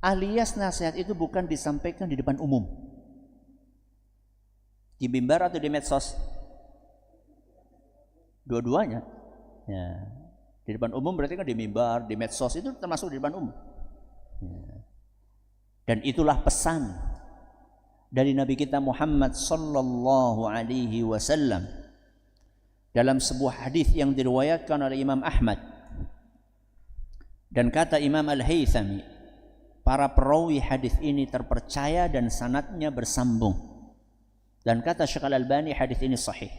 Alias nasihat itu bukan disampaikan di depan umum. Di mimbar atau di medsos? Dua-duanya. Ya. Di depan umum berarti kan di mimbar, di medsos itu termasuk di depan umum. Ya. Dan itulah pesan dari Nabi kita Muhammad sallallahu alaihi wasallam dalam sebuah hadis yang diriwayatkan oleh Imam Ahmad. Dan kata Imam Al-Haythami, para perawi hadis ini terpercaya dan sanadnya bersambung. Dan kata Syekh Al-Albani, hadis ini sahih.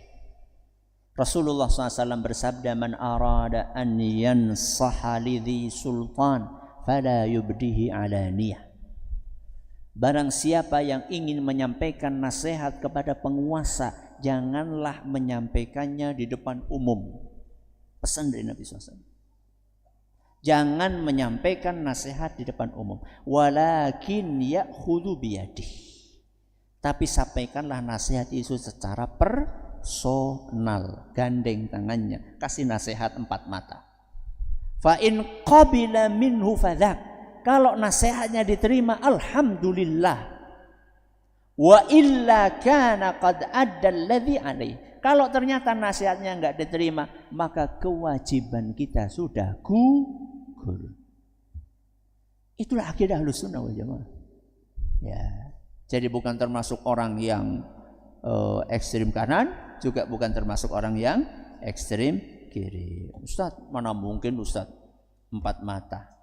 Rasulullah SAW bersabda, "Man arada an yansaha lidhi sultan fala yubdihi alaniyah." Barang siapa yang ingin menyampaikan nasihat kepada penguasa, janganlah menyampaikannya di depan umum. Pesan dari Nabi SAW. Jangan menyampaikan nasihat di depan umum. Walakin ya'khudhu biyadih. Tapi sampaikanlah nasihat itu secara personal. Gandeng tangannya. Kasih nasihat 4 mata. Fa in qabila minhu fadhak. Kalau nasihatnya diterima, alhamdulillah. Wa illa kana qad adda alladhi alaihi. Kalau ternyata nasihatnya enggak diterima, maka kewajiban kita sudah gugur. Itulah akidah Ahlussunnah wal Jamaah. Ya. Jadi bukan termasuk orang yang ekstrem kanan, juga bukan termasuk orang yang ekstrem kiri. Ustaz, mana mungkin Ustaz 4 mata?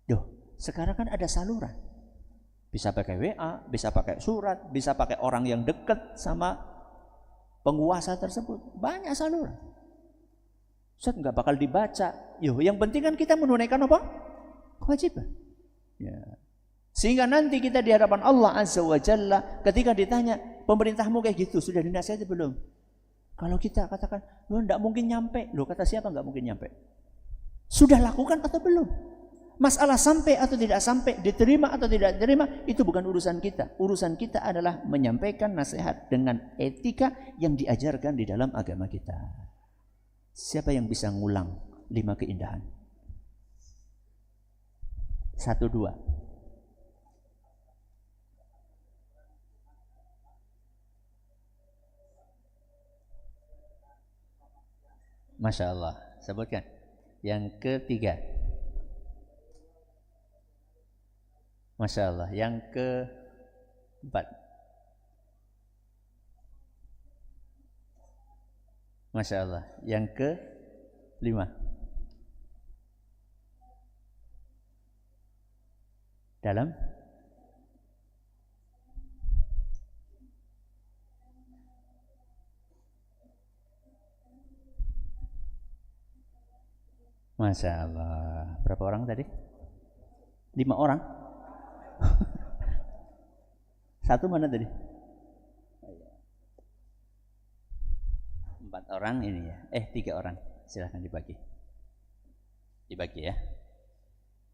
Duh, sekarang kan ada saluran. Bisa pakai WA, bisa pakai surat, bisa pakai orang yang dekat sama penguasa tersebut. Banyak saluran. Ustaz, nggak bakal dibaca. Yang penting kan kita menunaikan apa? Kewajiban. Ya. Sehingga nanti kita di hadapan Allah Azza wa Jalla ketika ditanya, pemerintahmu kayak gitu, sudah dinasihati belum? Kalau kita katakan, loh enggak mungkin nyampe. Loh, kata siapa enggak mungkin nyampe? Sudah lakukan atau belum? Masalah sampai atau tidak sampai, diterima atau tidak diterima, itu bukan urusan kita. Urusan kita adalah menyampaikan nasihat dengan etika yang diajarkan di dalam agama kita. Siapa yang bisa ngulang 5 keindahan? 1, 2. Masya Allah. Sebutkan. Yang ketiga. Masya Allah. Yang keempat. Masya Allah. Yang kelima. Dalam Masya Allah. Berapa orang tadi? 5 orang? 1 mana tadi? 4 orang ini ya. 3 orang. Silahkan dibagi. Dibagi ya.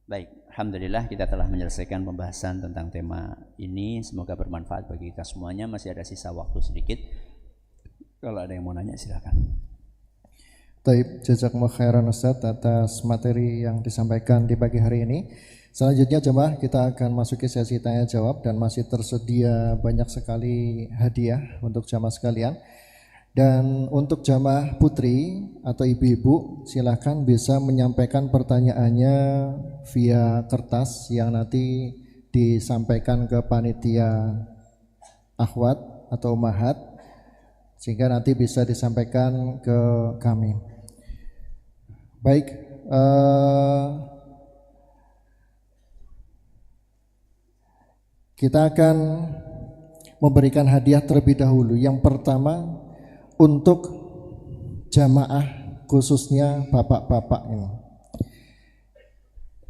Baik, alhamdulillah kita telah menyelesaikan pembahasan tentang tema ini. Semoga bermanfaat bagi kita semuanya. Masih ada sisa waktu sedikit. Kalau ada yang mau nanya silahkan. Taib, jazakumullah khairan Ustaz atas materi yang disampaikan di pagi hari ini. Selanjutnya jemaah kita akan masuki sesi tanya jawab dan masih tersedia banyak sekali hadiah untuk jamaah sekalian. Dan untuk jamaah putri atau ibu-ibu silakan bisa menyampaikan pertanyaannya via kertas yang nanti disampaikan ke panitia akhwat atau ummahat sehingga nanti bisa disampaikan ke kami. Baik, kita akan memberikan hadiah terlebih dahulu. Yang pertama untuk jamaah khususnya bapak-bapak ini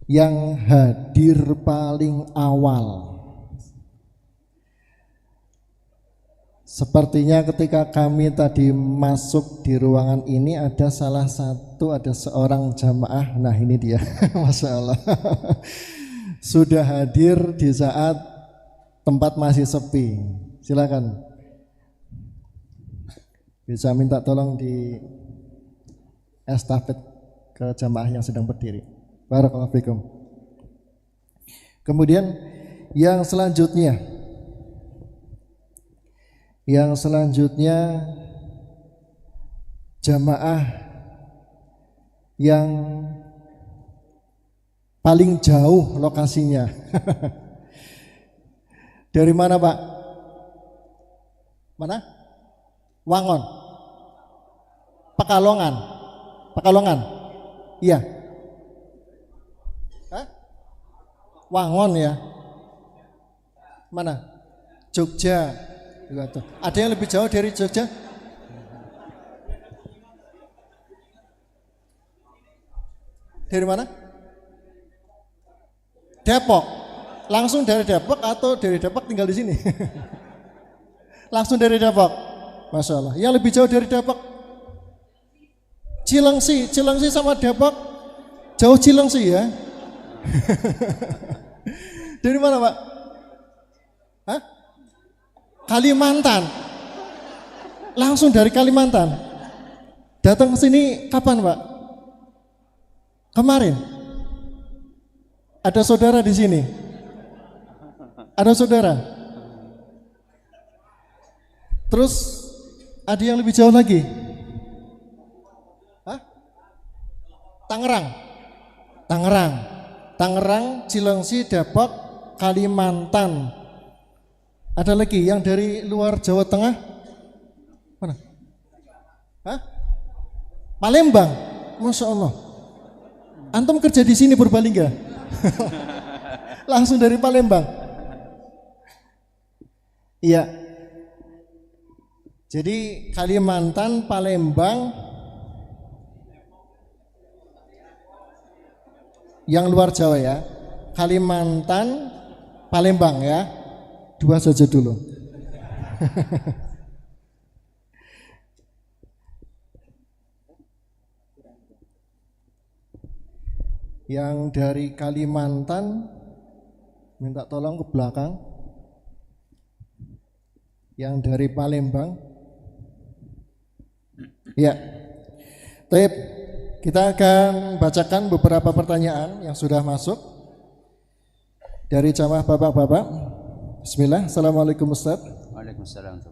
yang hadir paling awal. Sepertinya ketika kami tadi masuk di ruangan ini ada seorang jamaah. Nah ini dia, Masya Allah. Sudah hadir di saat tempat masih sepi. Silakan. Bisa minta tolong di estafet ke jamaah yang sedang berdiri. Barakallahu fikum. Kemudian yang selanjutnya jamaah yang paling jauh lokasinya. Dari mana Pak? Mana? Wangon. Pekalongan. Iya. Hah? Wangon ya. Mana? Jogja. Ada yang lebih jauh dari Jogja? Dari mana? Depok. Langsung dari Depok atau dari Depok tinggal di sini? Langsung dari Depok. Masya Allah. Yang lebih jauh dari Depok? Cilengsi sama Depok jauh Cilengsi ya. Dari mana Pak? Hah? Kalimantan. Langsung dari Kalimantan. Datang ke sini kapan Pak? Kemarin. Ada saudara di sini? Ada saudara? Terus ada yang lebih jauh lagi? Hah? Tangerang, Cilengsi, Depok, Kalimantan. Ada lagi yang dari luar Jawa Tengah? Mana? Hah? Palembang. Masya Allah. Antum kerja di sini Purbalingga? Langsung dari Palembang. Iya. Jadi Kalimantan, Palembang, yang luar Jawa ya. Kalimantan, Palembang ya. 2 saja dulu. Yang dari Kalimantan minta tolong ke belakang. Yang dari Palembang. Ya. Baik, kita akan bacakan beberapa pertanyaan yang sudah masuk dari jamaah bapak-bapak. Bismillah. Assalamualaikum Ustaz. Waalaikumsalam.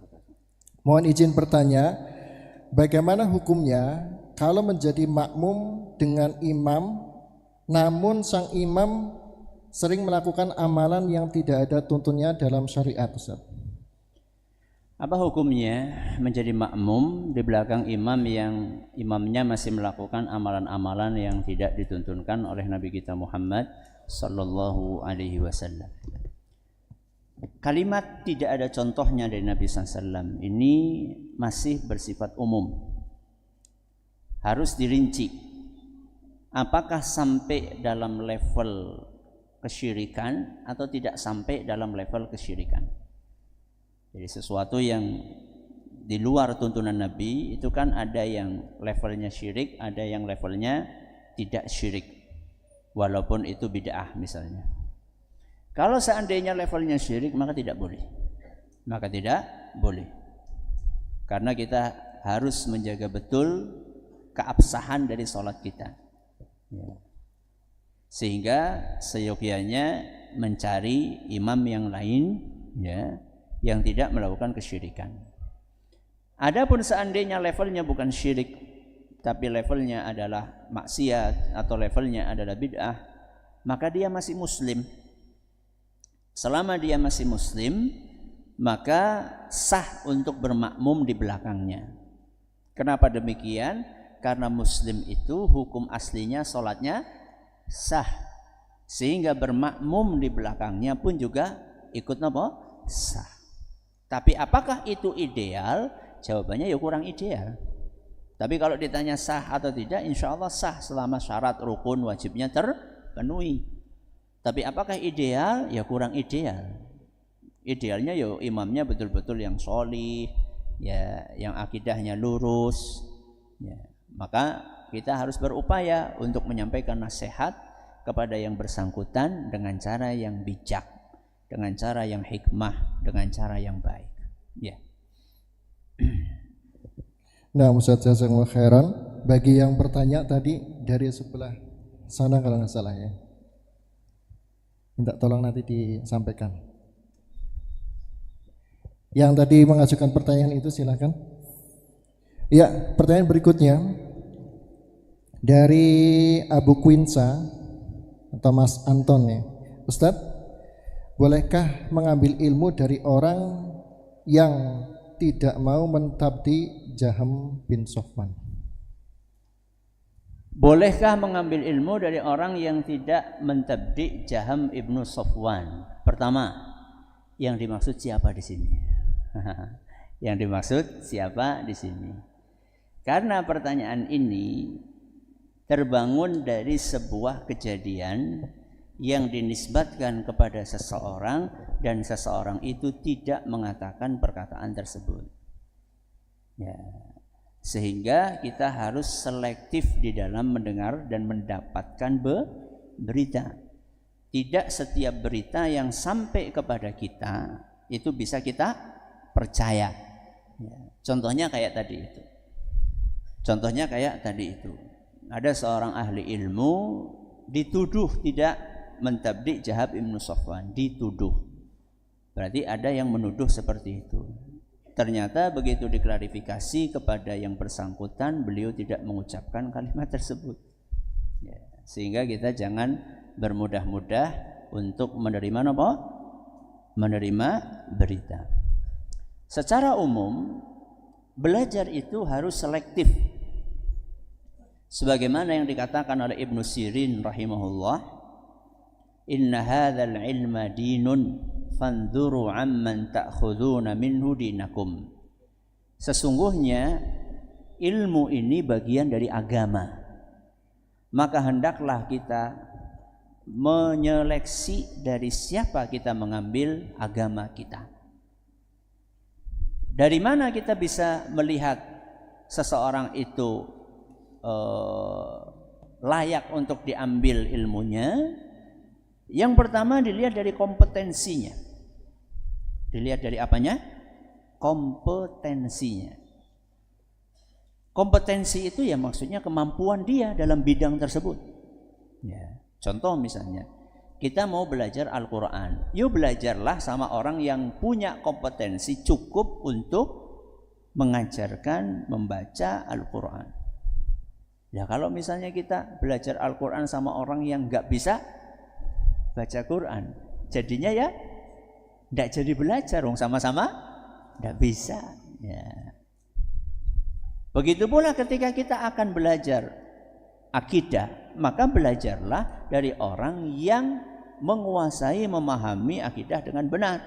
Mohon izin bertanya, bagaimana hukumnya kalau menjadi makmum dengan imam, namun sang imam sering melakukan amalan yang tidak ada tuntunnya dalam syariat, Ustaz? Apa hukumnya menjadi makmum di belakang imam yang imamnya masih melakukan amalan-amalan yang tidak dituntunkan oleh Nabi kita Muhammad sallallahu alaihi wasallam? Kalimat tidak ada contohnya dari Nabi SAW ini masih bersifat umum. Harus dirinci. Apakah sampai dalam level kesyirikan atau tidak sampai dalam level kesyirikan? Jadi sesuatu yang di luar tuntunan Nabi itu kan ada yang levelnya syirik, ada yang levelnya tidak syirik. Walaupun itu bid'ah misalnya. Kalau seandainya levelnya syirik maka tidak boleh. Maka tidak boleh. Karena kita harus menjaga betul keabsahan dari sholat kita. Ya. Sehingga seyogyanya mencari imam yang lain ya, yang tidak melakukan kesyirikan. Adapun seandainya levelnya bukan syirik tapi levelnya adalah maksiat atau levelnya adalah bid'ah, maka dia masih muslim. Selama dia masih muslim, maka sah untuk bermakmum di belakangnya. Kenapa demikian? Karena muslim itu hukum aslinya sholatnya sah, sehingga bermakmum di belakangnya pun juga ikut apa? Sah. Tapi apakah itu ideal? Jawabannya ya kurang ideal. Tapi kalau ditanya sah atau tidak, insya Allah sah selama syarat rukun wajibnya terpenuhi. Tapi apakah ideal? Ya kurang ideal. Idealnya ya imamnya betul-betul yang sholih, ya yang akidahnya lurus. Ya. Maka kita harus berupaya untuk menyampaikan nasihat kepada yang bersangkutan dengan cara yang bijak, dengan cara yang hikmah, dengan cara yang baik. Ya. Nah, Ustaz jazakallahu khairan. Bagi yang bertanya tadi dari sebelah sana kalau nggak salah ya, minta tolong nanti disampaikan. Yang tadi mengajukan pertanyaan itu silakan. Ya, pertanyaan berikutnya dari Abu Quinsa atau Mas Anton ya. Ustaz, bolehkah mengambil ilmu dari orang yang tidak mau mentabdi Jaham bin Sofwan? Bolehkah mengambil ilmu dari orang yang tidak mentabdi Jaham ibnu Sofwan? Pertama, yang dimaksud siapa di sini? Yang dimaksud siapa di sini? Karena pertanyaan ini terbangun dari sebuah kejadian yang dinisbatkan kepada seseorang dan seseorang itu tidak mengatakan perkataan tersebut. Ya. Sehingga kita harus selektif di dalam mendengar dan mendapatkan berita. Tidak setiap berita yang sampai kepada kita itu bisa kita percaya. Contohnya kayak tadi itu. Ada seorang ahli ilmu dituduh tidak mentabdi' Jahab Ibnu Safwan, dituduh. Berarti ada yang menuduh seperti itu. Ternyata begitu diklarifikasi kepada yang bersangkutan, beliau tidak mengucapkan kalimat tersebut. Sehingga kita jangan bermudah-mudah untuk menerima apa? Menerima berita. Secara umum, belajar itu harus selektif. Sebagaimana yang dikatakan oleh Ibnu Sirin rahimahullah, inna hadzal ilma dinun fanzuru amman ta'khuduna minhu dinakum. Sesungguhnya ilmu ini bagian dari agama. Maka hendaklah kita menyeleksi dari siapa kita mengambil agama kita. Dari mana kita bisa melihat seseorang itu layak untuk diambil ilmunya? Yang pertama dilihat dari kompetensinya. Dilihat dari apanya? Kompetensinya. Kompetensi itu ya maksudnya kemampuan dia dalam bidang tersebut. Ya. Contoh misalnya, kita mau belajar Al-Quran. Yuk belajarlah sama orang yang punya kompetensi cukup untuk mengajarkan membaca Al-Quran. Ya kalau misalnya kita belajar Al-Quran sama orang yang nggak bisa baca Quran, jadinya ya nggak jadi belajar, sama-sama nggak bisa. Ya. Begitu pula ketika kita akan belajar akidah, maka belajarlah dari orang yang menguasai, memahami akidah dengan benar.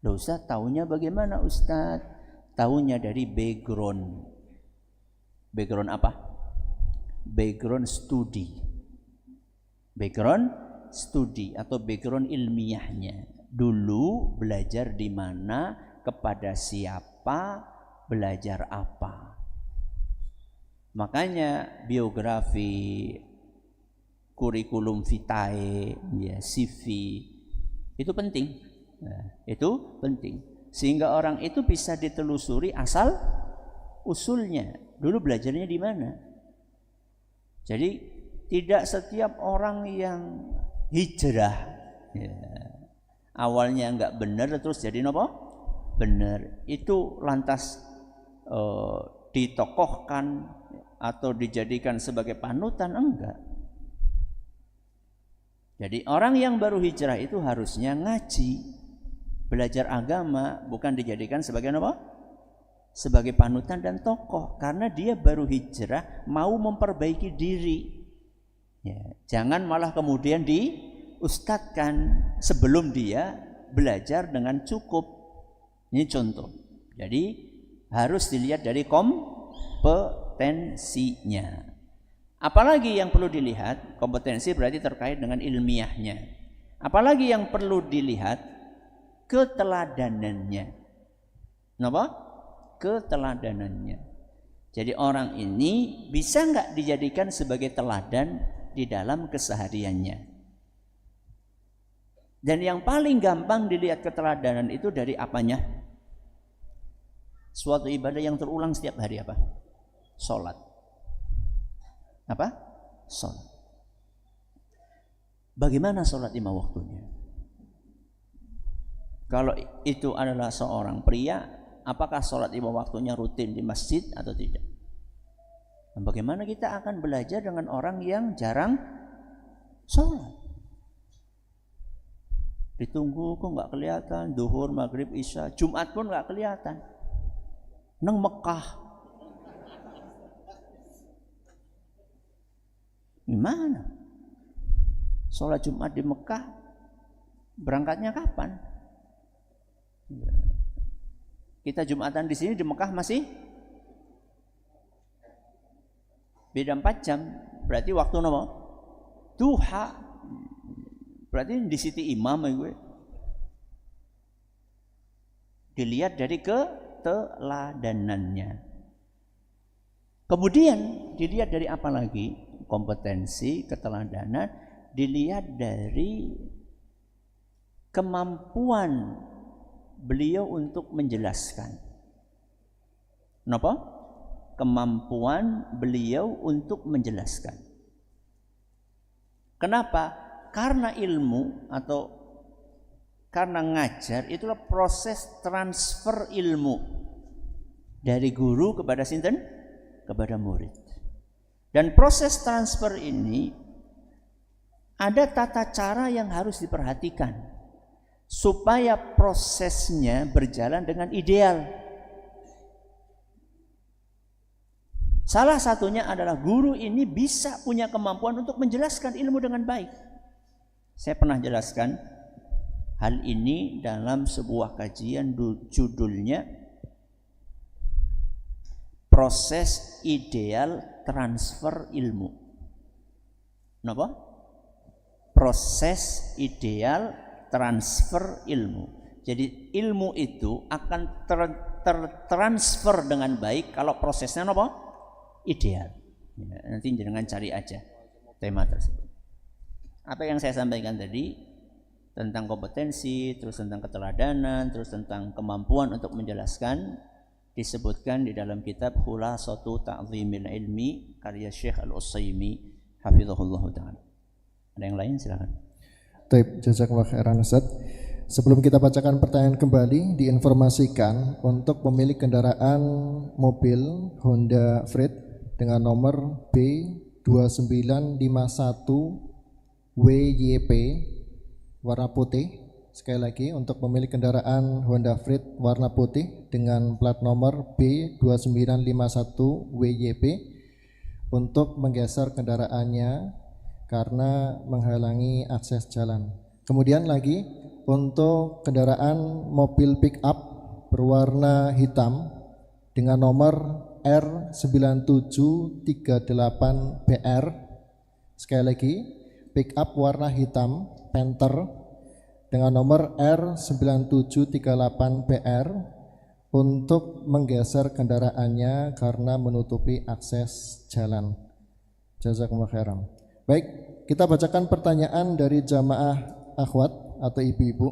Loh Ustaz, taunya bagaimana Ustaz? Taunya dari background. Background apa? Background studi. Background studi atau background ilmiahnya. Dulu belajar di mana, kepada siapa, belajar apa. Makanya biografi, kurikulum vitae, ya, CV itu penting. Nah, itu penting. Sehingga orang itu bisa ditelusuri asal usulnya. Dulu belajarnya di mana? Jadi tidak setiap orang yang hijrah ya, awalnya enggak benar terus jadi apa? Benar. Itu lantas ditokohkan atau dijadikan sebagai panutan, enggak. Jadi orang yang baru hijrah itu harusnya ngaji, belajar agama, bukan dijadikan sebagai apa? Sebagai panutan dan tokoh, karena dia baru hijrah mau memperbaiki diri. Ya, jangan malah kemudian diustadkan sebelum dia belajar dengan cukup. Ini contoh. Jadi harus dilihat dari kompetensinya. Apalagi yang perlu dilihat, kompetensi berarti terkait dengan ilmiahnya. Apalagi yang perlu dilihat, keteladanannya. Kenapa? Keteladanannya. Jadi orang ini bisa nggak dijadikan sebagai teladan di dalam kesehariannya. Dan yang paling gampang dilihat keteladanan itu dari apanya? Suatu ibadah yang terulang setiap hari apa? Sholat. Apa? Sholat. Bagaimana sholat 5 waktunya? Kalau itu adalah seorang pria, apakah sholat 5 waktunya rutin di masjid atau tidak? Dan bagaimana kita akan belajar dengan orang yang jarang sholat? Ditunggu kok nggak kelihatan, duhur, maghrib, isya, Jumat pun nggak kelihatan. Neng Mekah. Gimana? Sholat Jumat di Mekah, berangkatnya kapan? Kita Jumatan di sini, di Mekah masih beda 4 jam. Berarti waktu apa? Duha. Berarti di siti imam gue. Dilihat dari keteladanannya. Kemudian dilihat dari apa lagi? Kompetensi, keteladanan, dilihat dari kemampuan beliau untuk menjelaskan. Kenapa? Kemampuan beliau untuk menjelaskan. Kenapa? Karena ilmu atau karena ngajar itulah proses transfer ilmu dari guru kepada sinten? Kepada murid. Dan proses transfer ini ada tata cara yang harus diperhatikan supaya prosesnya berjalan dengan ideal. Salah satunya adalah guru ini bisa punya kemampuan untuk menjelaskan ilmu dengan baik. Saya pernah jelaskan hal ini dalam sebuah kajian judulnya Proses Ideal Transfer Ilmu. Kenapa? Proses ideal transfer ilmu. Jadi ilmu itu akan tertransfer dengan baik kalau prosesnya apa? Ideal. Ya, nanti jangan cari aja tema tersebut. Apa yang saya sampaikan tadi tentang kompetensi, terus tentang keteladanan, terus tentang kemampuan untuk menjelaskan disebutkan di dalam kitab Khulasatu Ta'zimil Ilmi karya Syekh Al-Utsaimin hafizahullah taala. Ada yang lain silakan. Baik, jazakallahu khairan Ustaz. Sebelum kita bacakan pertanyaan kembali, diinformasikan untuk pemilik kendaraan mobil Honda Freed dengan nomor B2951 WYP warna putih. Sekali lagi, untuk pemilik kendaraan Honda Freed warna putih dengan plat nomor B2951 WYP untuk menggeser kendaraannya karena menghalangi akses jalan. Kemudian lagi untuk kendaraan mobil pick up berwarna hitam dengan nomor R9738BR. Sekali lagi, pick up warna hitam Panther dengan nomor R9738BR untuk menggeser kendaraannya karena menutupi akses jalan. Jazakumullah khairan. Baik, kita bacakan pertanyaan dari jamaah akhwat atau ibu-ibu.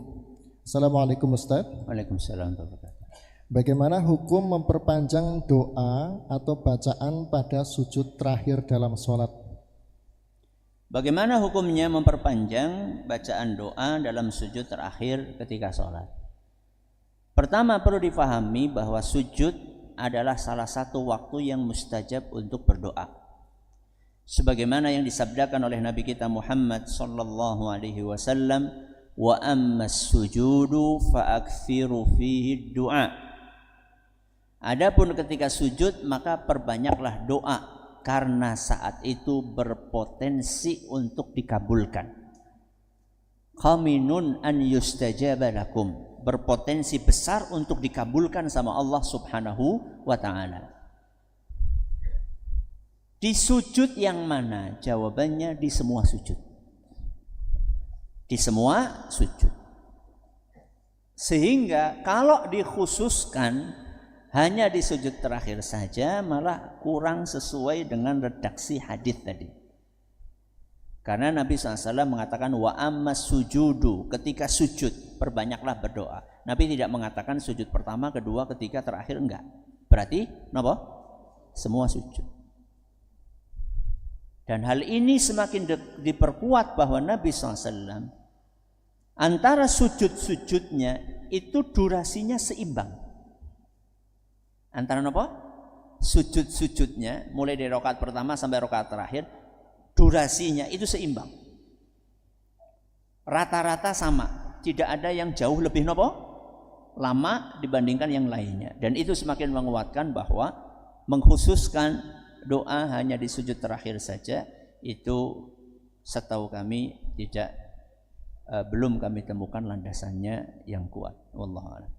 Assalamualaikum Ustaz. Waalaikumsalam warahmatullahi wabarakatuh. Bagaimana hukum memperpanjang doa atau bacaan pada sujud terakhir dalam sholat? Bagaimana hukumnya memperpanjang bacaan doa dalam sujud terakhir ketika sholat? Pertama perlu difahami bahwa sujud adalah salah satu waktu yang mustajab untuk berdoa. Sebagaimana yang disabdakan oleh Nabi kita Muhammad sallallahu alaihi wasallam, wa ammas sujudu fa'akthiru fihi du'a. Adapun ketika sujud maka perbanyaklah doa karena saat itu berpotensi untuk dikabulkan. Qaminun an yustajaba lakum, berpotensi besar untuk dikabulkan sama Allah Subhanahu wa taala. Di sujud yang mana? Jawabannya di semua sujud. Di semua sujud. Sehingga kalau dikhususkan hanya di sujud terakhir saja malah kurang sesuai dengan redaksi hadis tadi. Karena Nabi SAW mengatakan wa ammas sujudu, ketika sujud perbanyaklah berdoa. Nabi tidak mengatakan sujud pertama, kedua, ketiga, terakhir, enggak. Berarti apa? Semua sujud. Dan hal ini semakin diperkuat bahwa Nabi SAW antara sujud-sujudnya itu durasinya seimbang. Antara apa? Sujud-sujudnya mulai dari rakaat pertama sampai rakaat terakhir durasinya itu seimbang. Rata-rata sama, tidak ada yang jauh lebih lama dibandingkan yang lainnya. Dan itu semakin menguatkan bahwa mengkhususkan doa hanya di sujud terakhir saja itu setahu kami belum kami temukan landasannya yang kuat. Wallahu a'lam.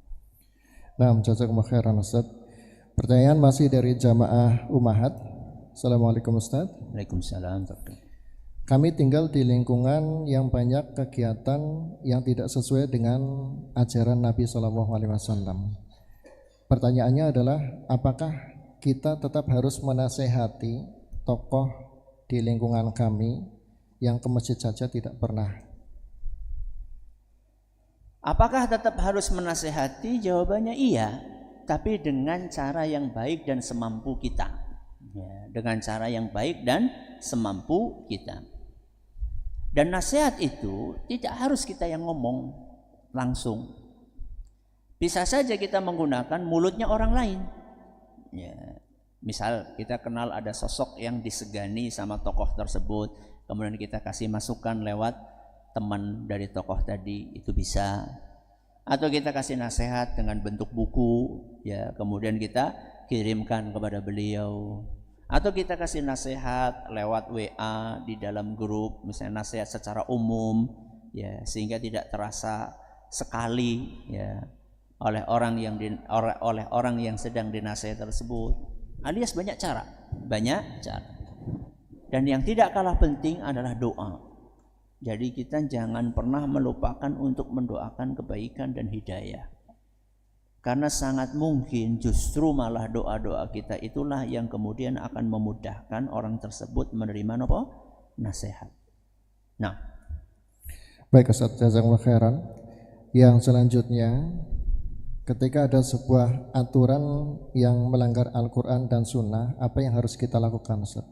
Nah, jazakumullah khairan Ustaz. Pertanyaan masih dari jamaah Ummahat. Assalamualaikum Ustaz. Waalaikumsalam. Kami tinggal di lingkungan yang banyak kegiatan yang tidak sesuai dengan ajaran Nabi SAW. Pertanyaannya adalah, apakah kita tetap harus menasehati tokoh di lingkungan kami yang ke masjid saja tidak pernah. Apakah tetap harus menasehati? Jawabannya iya, tapi dengan cara yang baik dan semampu kita. Ya, dengan cara yang baik dan semampu kita. Dan nasihat itu tidak harus kita yang ngomong langsung. Bisa saja kita menggunakan mulutnya orang lain. Ya, misal kita kenal ada sosok yang disegani sama tokoh tersebut, kemudian kita kasih masukan lewat teman dari tokoh tadi, itu bisa. Atau kita kasih nasihat dengan bentuk buku, ya, kemudian kita kirimkan kepada beliau. Atau kita kasih nasihat lewat WA di dalam grup, misalnya nasihat secara umum, ya, sehingga tidak terasa sekali, ya, oleh orang yang sedang dinasihat tersebut. Alias banyak cara. Dan yang tidak kalah penting adalah doa. Jadi kita jangan pernah melupakan untuk mendoakan kebaikan dan hidayah. Karena sangat mungkin justru malah doa-doa kita itulah yang kemudian akan memudahkan orang tersebut menerima nasihat. Nah, baik Ustaz, jazakallahu khairan. Yang selanjutnya, ketika ada sebuah aturan yang melanggar Al-Quran dan Sunnah, apa yang harus kita lakukan, Ustaz?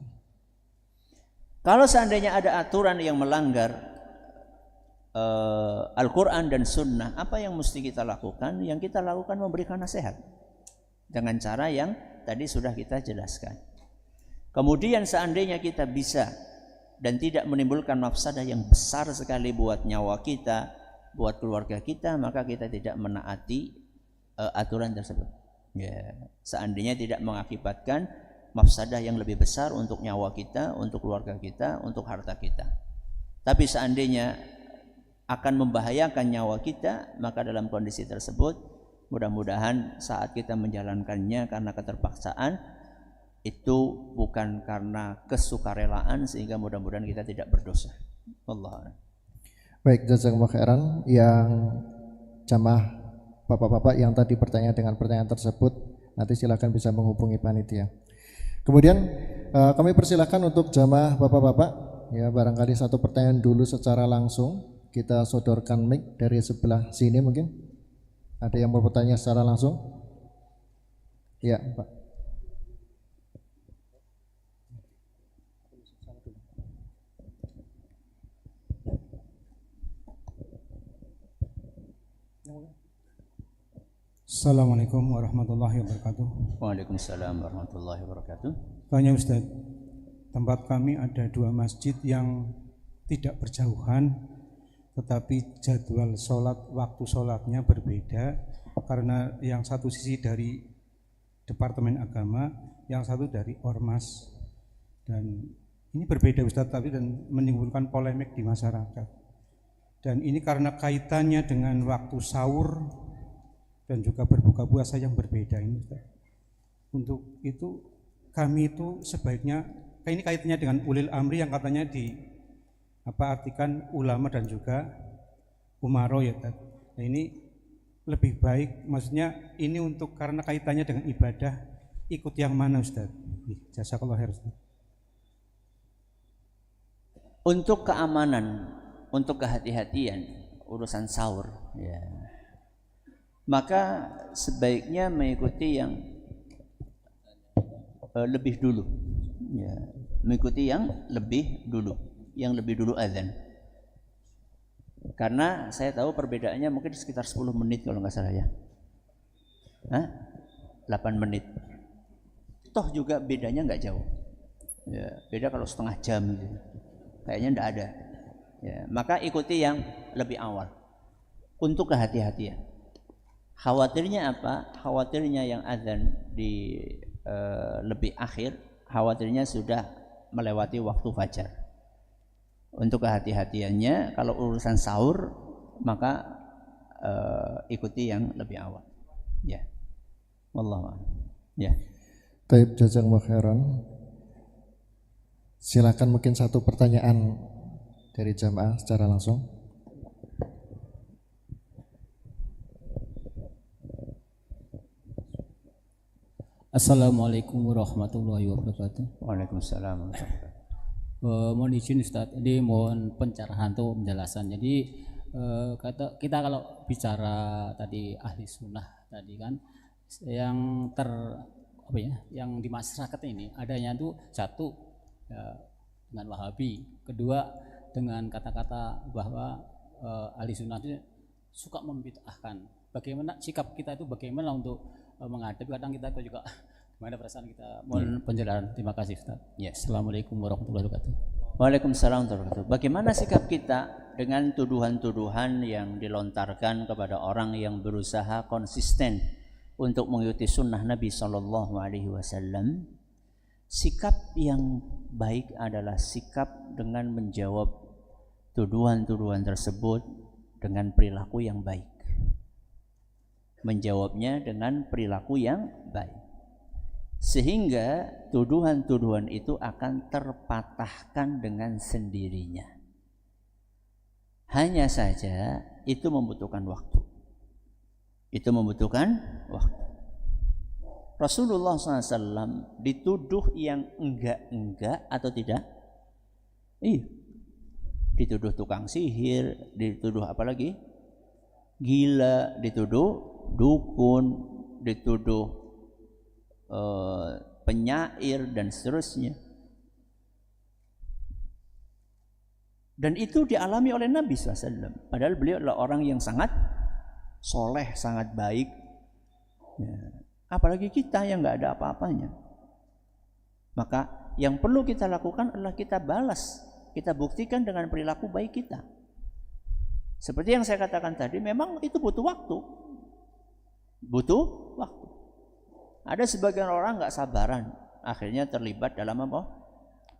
Kalau seandainya ada aturan yang melanggar Al-Quran dan Sunnah, apa yang mesti kita lakukan? Yang kita lakukan memberikan nasihat dengan cara yang tadi sudah kita jelaskan. Kemudian seandainya kita bisa dan tidak menimbulkan mafsadah yang besar sekali buat nyawa kita, buat keluarga kita, maka kita tidak menaati aturan tersebut. Ya, seandainya tidak mengakibatkan mafsadah yang lebih besar untuk nyawa kita, untuk keluarga kita, untuk harta kita. Tapi seandainya akan membahayakan nyawa kita, maka dalam kondisi tersebut mudah-mudahan saat kita menjalankannya karena keterpaksaan, itu bukan karena kesukarelaan, sehingga mudah-mudahan kita tidak berdosa. Allah. Baik, jazakallahu khairan. Yang jamaah bapak-bapak yang tadi bertanya dengan pertanyaan tersebut, nanti silakan bisa menghubungi panitia. Kemudian kami persilakan untuk jamaah bapak-bapak, ya, barangkali satu pertanyaan dulu secara langsung. Kita sodorkan mic dari sebelah sini mungkin. Ada yang mau bertanya secara langsung? Ya, Pak. Assalamualaikum warahmatullahi wabarakatuh. Waalaikumsalam warahmatullahi wabarakatuh. Tanya Ustaz, tempat kami ada dua masjid yang tidak berjauhan, tetapi jadwal sholat, waktu sholatnya berbeda, karena yang satu sisi dari Departemen Agama, yang satu dari Ormas, dan ini berbeda Ustaz, tapi dan menimbulkan polemik di masyarakat. Dan ini karena kaitannya dengan waktu sahur dan juga berbuka puasa yang berbeda ini Ustaz. Untuk itu kami itu sebaiknya, ini kaitannya dengan ulil amri yang katanya artikan ulama dan juga umaro, ya Ustaz. Nah, ini lebih baik, maksudnya ini untuk karena kaitannya dengan ibadah, ikut yang mana Ustaz? Jazakallahu khair Ustaz. Untuk keamanan, untuk kehati-hatian urusan sahur, ya, maka sebaiknya mengikuti yang lebih dulu, ya, mengikuti yang lebih dulu azan. Karena saya tahu perbedaannya mungkin sekitar 10 menit kalau nggak salah, ya. 8 menit. Toh juga bedanya nggak jauh. Ya, beda kalau setengah jam gitu. Kayaknya nggak ada. Ya, maka ikuti yang lebih awal untuk kehati-hatian. Khawatirnya apa? Khawatirnya yang azan di lebih akhir, khawatirnya sudah melewati waktu fajar. Untuk kehati-hatiannya, kalau urusan sahur maka ikuti yang lebih awal. Ya, wallahu a'lam. Ya. Baik, jazakallahu khairan. Silakan mungkin satu pertanyaan dari jamaah secara langsung. Assalamualaikum warahmatullahi wabarakatuh. Waalaikumsalam. Mohon izin Ustadz, ini mohon pencerahan atau penjelasan. Jadi kita kalau bicara tadi ahli sunnah tadi kan, yang yang di masyarakat ini adanya itu satu ya, dengan Wahabi, kedua dengan kata-kata bahwa ahli sunnah itu suka membid'ahkan. Bagaimana sikap kita itu, bagaimana untuk menghadapi, kadang kita juga gimana perasaan kita. Mohon penjelasan. Terima kasih Ustaz. Ya. Assalamualaikum warahmatullahi wabarakatuh. Waalaikumsalam warahmatullahi wabarakatuh. Bagaimana sikap kita dengan tuduhan-tuduhan yang dilontarkan kepada orang yang berusaha konsisten untuk mengikuti sunnah Nabi Sallallahu Alaihi Wasallam? Sikap yang baik adalah sikap dengan menjawab tuduhan-tuduhan tersebut dengan perilaku yang baik. Menjawabnya dengan perilaku yang baik, sehingga tuduhan-tuduhan itu akan terpatahkan dengan sendirinya. Hanya saja itu membutuhkan waktu. Itu membutuhkan waktu. Rasulullah SAW dituduh yang enggak atau tidak? Iya. Dituduh tukang sihir, dituduh apa lagi? Gila, dituduh dukun, dituduh penyair dan seterusnya. Dan itu dialami oleh Nabi SAW. Padahal beliau adalah orang yang sangat soleh, sangat baik. Ya. Apalagi kita yang nggak ada apa-apanya. Maka yang perlu kita lakukan adalah kita balas, kita buktikan dengan perilaku baik kita. Seperti yang saya katakan tadi, memang itu butuh waktu. Butuh waktu. Ada sebagian orang nggak sabaran, akhirnya terlibat dalam apa?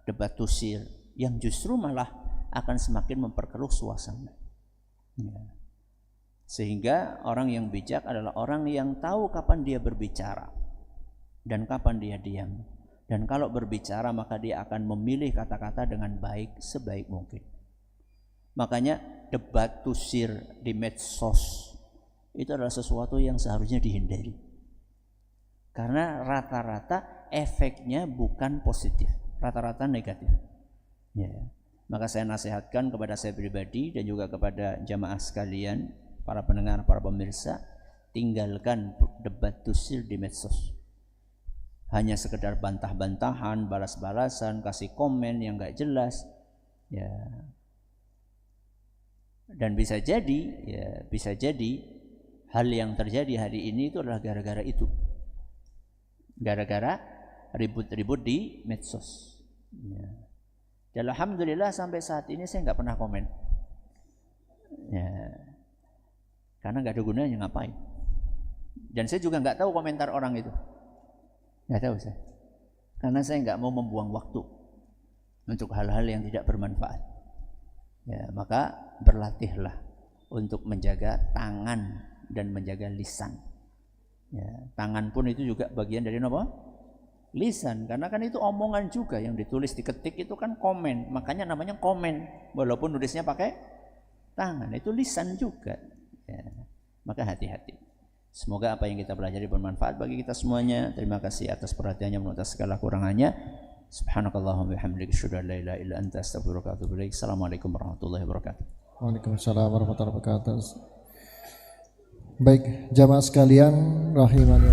Debat kusir, yang justru malah akan semakin memperkeruh suasana. Ya. Sehingga orang yang bijak adalah orang yang tahu kapan dia berbicara dan kapan dia diam. Dan kalau berbicara maka dia akan memilih kata-kata dengan baik sebaik mungkin. Makanya debat kusir di medsos itu adalah sesuatu yang seharusnya dihindari. Karena rata-rata efeknya bukan positif, rata-rata negatif. Ya. Maka saya nasihatkan kepada saya pribadi dan juga kepada jamaah sekalian, para pendengar, para pemirsa, tinggalkan debat kusir di medsos. Hanya sekedar bantah-bantahan, balas-balasan, kasih komen yang enggak jelas. Ya. Dan bisa jadi hal yang terjadi hari ini itu adalah gara-gara itu. Gara-gara ribut-ribut di medsos. Ya. Dan alhamdulillah sampai saat ini saya nggak pernah komen. Ya. Karena nggak ada gunanya ngapain. Dan saya juga nggak tahu komentar orang itu. Nggak tahu saya. Karena saya nggak mau membuang waktu untuk hal-hal yang tidak bermanfaat. Ya, maka berlatihlah untuk menjaga tangan dan menjaga lisan. Ya, tangan pun itu juga bagian dari apa? Lisan, karena kan itu omongan juga yang ditulis, diketik itu kan komen, makanya namanya komen, walaupun nulisnya pakai tangan, itu lisan juga. Ya, maka hati-hati. Semoga apa yang kita pelajari bermanfaat bagi kita semuanya. Terima kasih atas perhatiannya, atas segala kurangannya. Subhanakallahumma bihamdika asyhadu an la ilaha illa anta astaghfiruka wa atubu ilaik. Assalamualaikum warahmatullahi wabarakatuh. Waalaikumsalam warahmatullahi wabarakatuh. Baik, jamaah sekalian rahimani